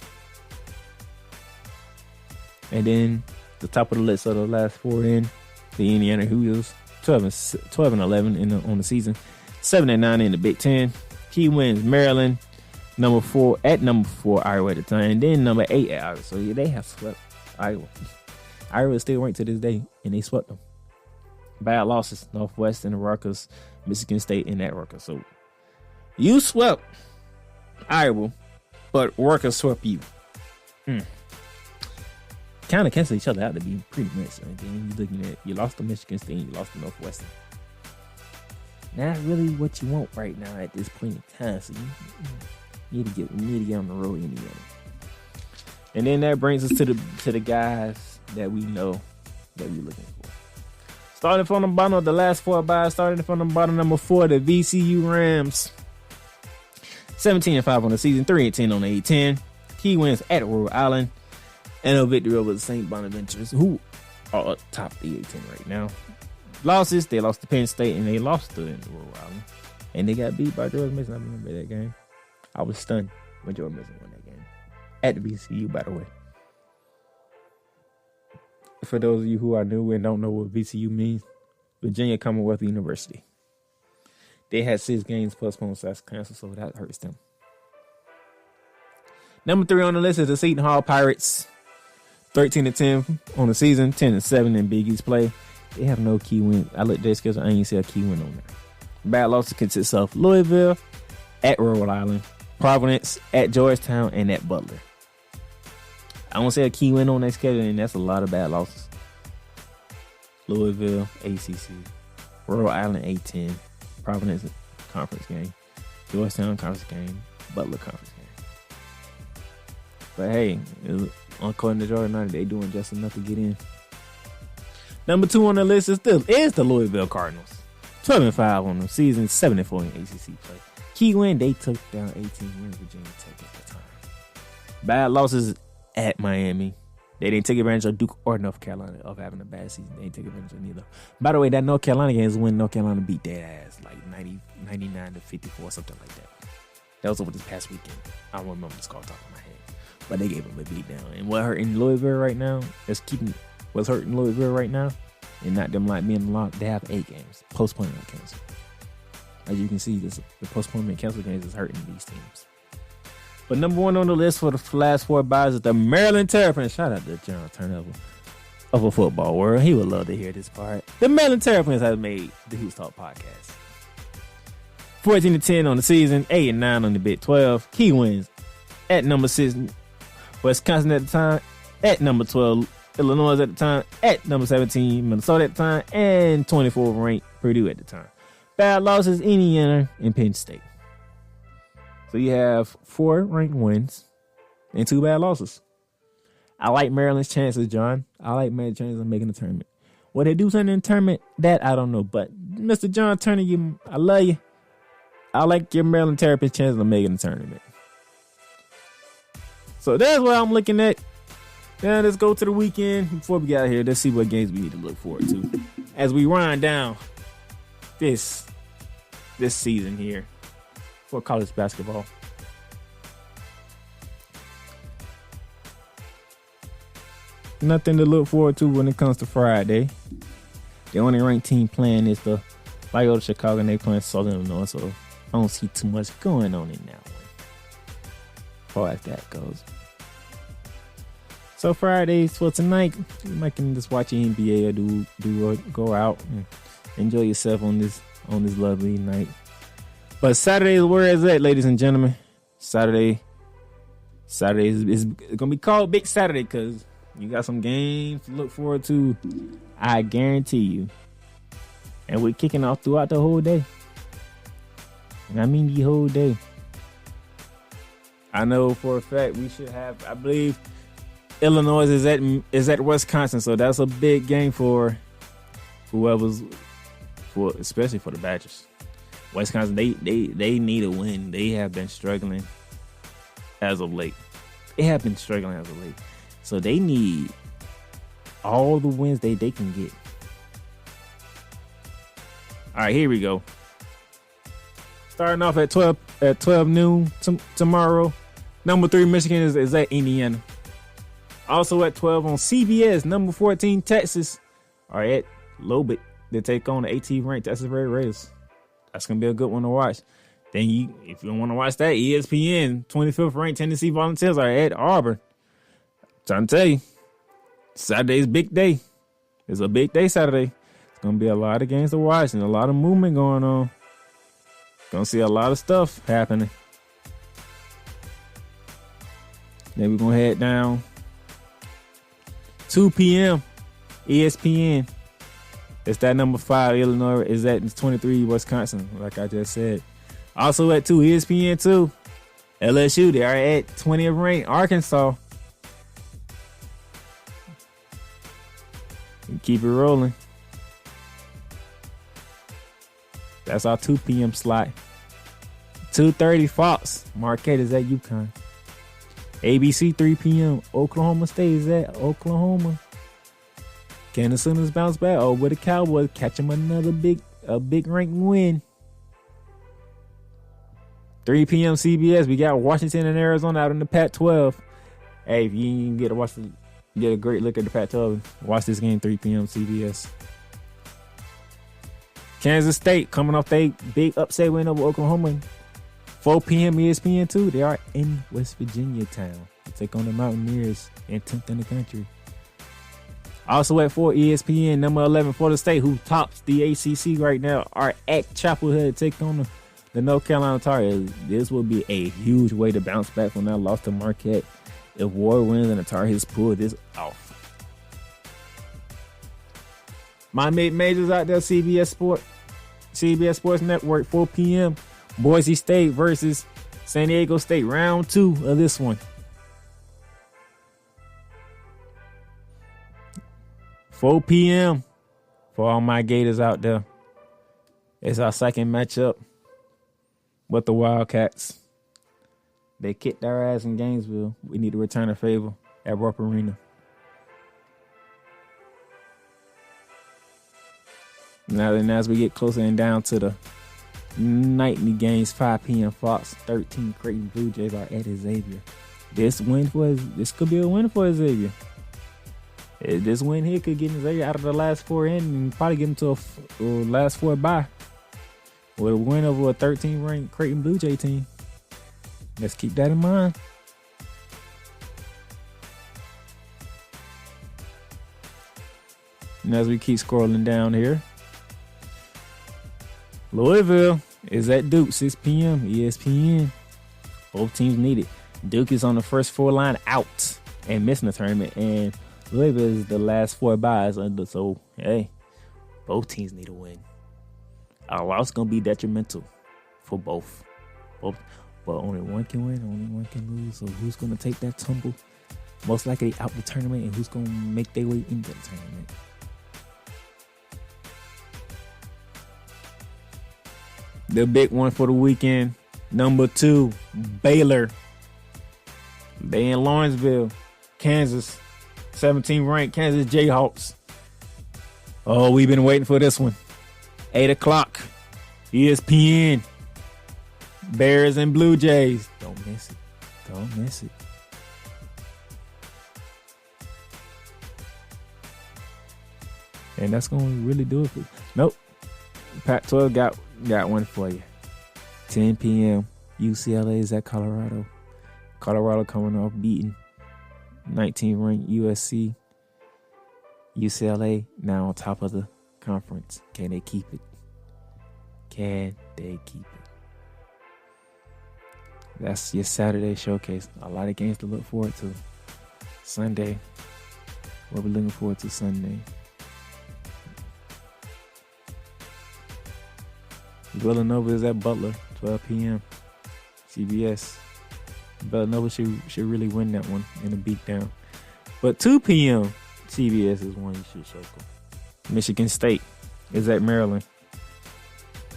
And then the top of the list of the last 4 in, the Indiana Hoosiers, 12-11 on the season, 7-9 in the Big Ten. Key wins: Maryland, number 4 Iowa at the time, and then number 8 at Iowa. So yeah, they have swept Iowa. Iowa is still ranked to this day, and they swept them. Bad losses: Northwestern, Rutgers, Michigan State, and at Rutgers. So you swept Iowa, but Rutgers swept you. Kind of cancel each other out to be pretty much. And then you're looking at, you lost to Michigan State, you lost to Northwestern. not really what you want right now at this point in time. So you need to get on the road anyway. And then that brings us to the guys that we know that we're looking for. Starting from the bottom of the last 4 byes, starting from the bottom, number 4, the VCU Rams. 17-5 on the season, 3-10 on the A10. Key wins at Rhode Island. And a victory over the St. Bonaventures, who are top the A10 right now. Losses, they lost to Penn State and they lost to Rhode Island. And they got beat by George Mason. I remember that game. I was stunned when George Mason won that game. At the VCU, by the way. For those of you who are new and don't know what VCU means, Virginia Commonwealth University. They had 6 games postponed / canceled, so that hurts them. Number 3 on the list is the Seton Hall Pirates. 13-10 on the season, 10-7 in Big East play. They have no key win. I looked at their schedule, I ain't see a key win on there. Bad losses consist of Louisville, at Rhode Island, Providence, at Georgetown, and at Butler. I don't see a key win on that schedule, and that's a lot of bad losses. Louisville, ACC, Rhode Island, A10, Providence, conference game, Georgetown, conference game, Butler, conference game. But hey, according to Jordan Knight, they doing just enough to get in. Number 2 on the list is the Louisville Cardinals. 12-5 on the season, 7-4 in ACC play. Key win, they took down 18 wins Virginia Tech at the time. Bad losses at Miami. They didn't take advantage of Duke or North Carolina of having a bad season. They didn't take advantage of neither. By the way, that North Carolina game is when North Carolina beat their ass like 99-54, something like that. That was over this past weekend. I don't remember the score top of my head. But they gave them a beat down. And what hurting Louisville right now what's hurting Louisville right now, and not them like being locked, they have 8 games. Postponement cancel. As you can see, the postponement cancel games is hurting these teams. But number 1 on the list for the last 4 byes is the Maryland Terrapins. Shout out to John Turnover of a football world. He would love to hear this part. The Maryland Terrapins have made the Hoos Talk podcast. 14-10 on the season, 8-9 on the Big 12. Key wins at number 6, Wisconsin at the time, at number 12, Illinois at the time, at number 17, Minnesota at the time, and 24th ranked Purdue at the time. Bad losses, Indiana and Penn State. So you have 4 ranked wins and 2 bad losses. I like Maryland's chances, John. I like Maryland's chances of making the tournament. Will they do something in the tournament? That I don't know. But Mr. John Turner, I love you. I like your Maryland Terrapins chances of making the tournament. So that's what I'm looking at. Now let's go to the weekend. Before we get out here, let's see what games we need to look forward to as we wind down this season here for college basketball. Nothing to look forward to when it comes to Friday. The only ranked team playing is the Loyola Chicago, and they playing Southern Illinois, so I don't see too much going on in that one as far as that goes. So Fridays for tonight, you might can just watch the NBA or go out and enjoy yourself on this lovely night. But Saturday is where it's at, ladies and gentlemen. Saturday is gonna be called Big Saturday because you got some games to look forward to. I guarantee you. And we're kicking off throughout the whole day. And I mean the whole day. I know for a fact we should have, I believe Illinois is at Wisconsin, so that's a big game for especially for the Badgers. Wisconsin, they need a win. They have been struggling as of late. So they need all the wins they can get. All right, here we go. Starting off at 12 noon tomorrow. Number 3 Michigan is at Indiana. Also at 12 on CBS, number 14 Texas are at Lubbock. They take on the 18th ranked Texas Red Raiders. That's gonna be a good one to watch. Then if you don't want to watch that, ESPN 25th ranked Tennessee Volunteers are at Auburn. Trying to tell you, Saturday's big day. It's a big day Saturday. It's gonna be a lot of games to watch and a lot of movement going on. Gonna see a lot of stuff happening. Then we're gonna head down 2 p.m. ESPN. It's that number 5 Illinois. Is at 23 Wisconsin, like I just said. Also at 2 ESPN 2 LSU. They are at 20th ranked Arkansas. And keep it rolling. That's our 2 p.m. slot. 2:30 Fox. Marquette is at UConn. ABC 3 p.m. Oklahoma State is at Oklahoma. Can the Sooners bounce back? Oh, with the Cowboys catch them another big ranked win. 3 p.m. CBS. We got Washington and Arizona out in the Pac-12. Hey, if you didn't get to get a great look at the Pac-12, watch this game. 3 p.m. CBS. Kansas State coming off their big upset win over Oklahoma. 4 p.m. ESPN 2. They are in West Virginia town. They take on the Mountaineers and 10th in the country. Also at 4 ESPN, number 11 Florida State, who tops the ACC right now, are at Chapel Hill to take on the North Carolina Tar Heels. This will be a huge way to bounce back from that loss to Marquette. If Ward wins and the Tar Heels pull this off. My mid-majors out there, CBS Sports Network, 4 p.m. Boise State versus San Diego State, round 2 of this one. 4 p.m. for all my Gators out there. It's our second matchup with the Wildcats. They kicked our ass in Gainesville. We need to return a favor at Rupp Arena. Now then, as we get closer and down to the nightly games, 5 p.m. Fox, 13 Creighton Blue Jays are at Xavier. This could be a win for Xavier. This win here could get Xavier out of the last 4 in and probably get him to a last 4 bye. With a win over a 13th-ranked Creighton Blue Jay team. Let's keep that in mind. And as we keep scrolling down here, Louisville is at Duke, 6 p.m. ESPN. Both teams need it. Duke is on the first 4 line out and missing the tournament, and Louisville is the last 4 byes under. So, hey, both teams need a win. A loss going to be detrimental for both. But only one can win, only one can lose. So who's going to take that tumble? Most likely out the tournament, and who's going to make their way into the tournament? The big one for the weekend, number 2, Baylor. They in Lawrenceville, Kansas. 17th ranked Kansas Jayhawks. Oh, we've been waiting for this one. 8 o'clock, ESPN. Bears and Blue Jays. Don't miss it. Don't miss it. And that's going to really do it for you. Nope. Pac-12 got one for you. 10 p.m. UCLA is at Colorado. Colorado coming off beating 19th ranked USC. UCLA now on top of the conference. Can they keep it? Can they keep it? That's your Saturday showcase. A lot of games to look forward to. Sunday. What we're looking forward to Sunday. Villanova is at Butler, 12 p.m. CBS. Villanova should really win that one in a beatdown. But 2 p.m. CBS is one you should circle. Michigan State is at Maryland.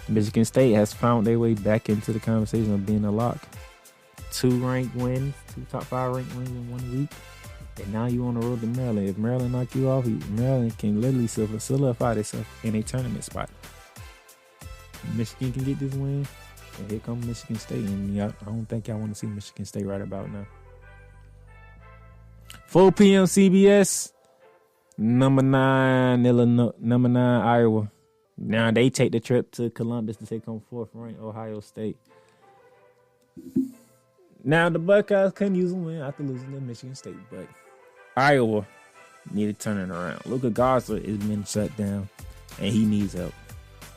Michigan State has found their way back into the conversation of being a lock. 2 ranked wins, 2 top 5 ranked wins in 1 week. And now you on the road to Maryland. If Maryland knock you off, Maryland can literally solidify themselves in a tournament spot. Michigan can get this win, and here comes Michigan State. And I don't think y'all want to see Michigan State right about now. 4 p.m. CBS, number 9 Illinois, number 9 Iowa. Now they take the trip to Columbus to take on 4th ranked Ohio State. Now the Buckeyes couldn't use a win after losing to Michigan State, but Iowa needed to turn it around. Luka Garza has been shut down, and he needs help.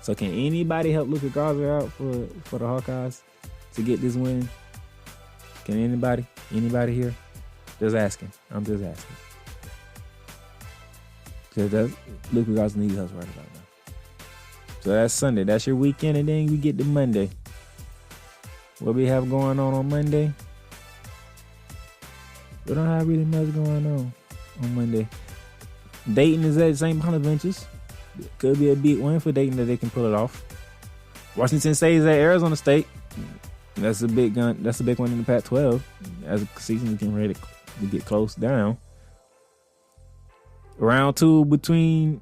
So can anybody help Luka Garza out for the Hawkeyes to get this win? Can anybody? Anybody here? Just asking. I'm just asking. Because that's Luka got needs us right about now. So that's Sunday. That's your weekend, and then we get to Monday. What we have going on Monday? We don't have really much going on Monday. Dayton is at St. Bonaventure's. Could be a big win for Dayton that they can pull it off. Washington State is at Arizona State. That's a big gun. That's a big one in the Pac-12. As the season is getting ready to get close down. Round 2 between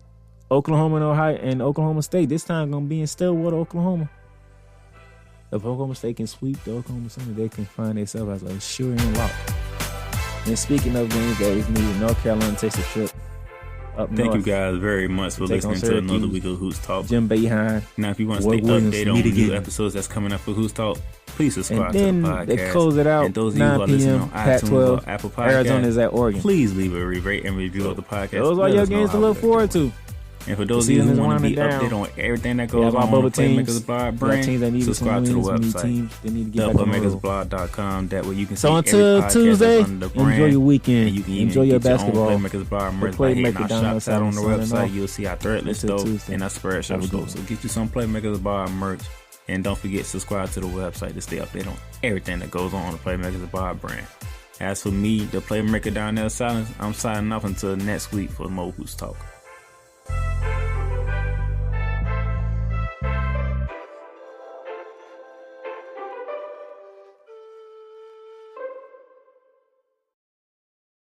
Oklahoma and Ohio and Oklahoma State. This time gonna be in Stillwater, Oklahoma. If Oklahoma State can sweep the Oklahoma Center, they can find themselves as a sure and lock. And speaking of games that is needed, North Carolina takes a trip up north. Thank you guys very much for listening to another week of Hoops Talk. Jim Behind. Now, if you want to stay updated on new episodes that's coming up for Hoops Talk, please subscribe to the podcast. They close it out. And those of you who are listening on iTunes or Apple Podcasts, Arizona is at Oregon. Please leave a rate and review of the podcast. Those are your games to look forward to. And for those of you who want to be updated on everything that goes on the Playmakers Blog brand, subscribe to the website, theplaymakersblog.com. That way you can see until Tuesday, under the brand. Enjoy your weekend. And you can enjoy your basketball. Your own Playmakers Blog merch by hitting our shop site on the website. You'll see our threadless store and our spread shop store. So get you some Playmakers Blog merch. And don't forget to subscribe to the website to stay updated on everything that goes on the Playmakers Blog brand. As for me, the Playmaker down there, Silence, I'm signing off until next week for more Hoops Talk.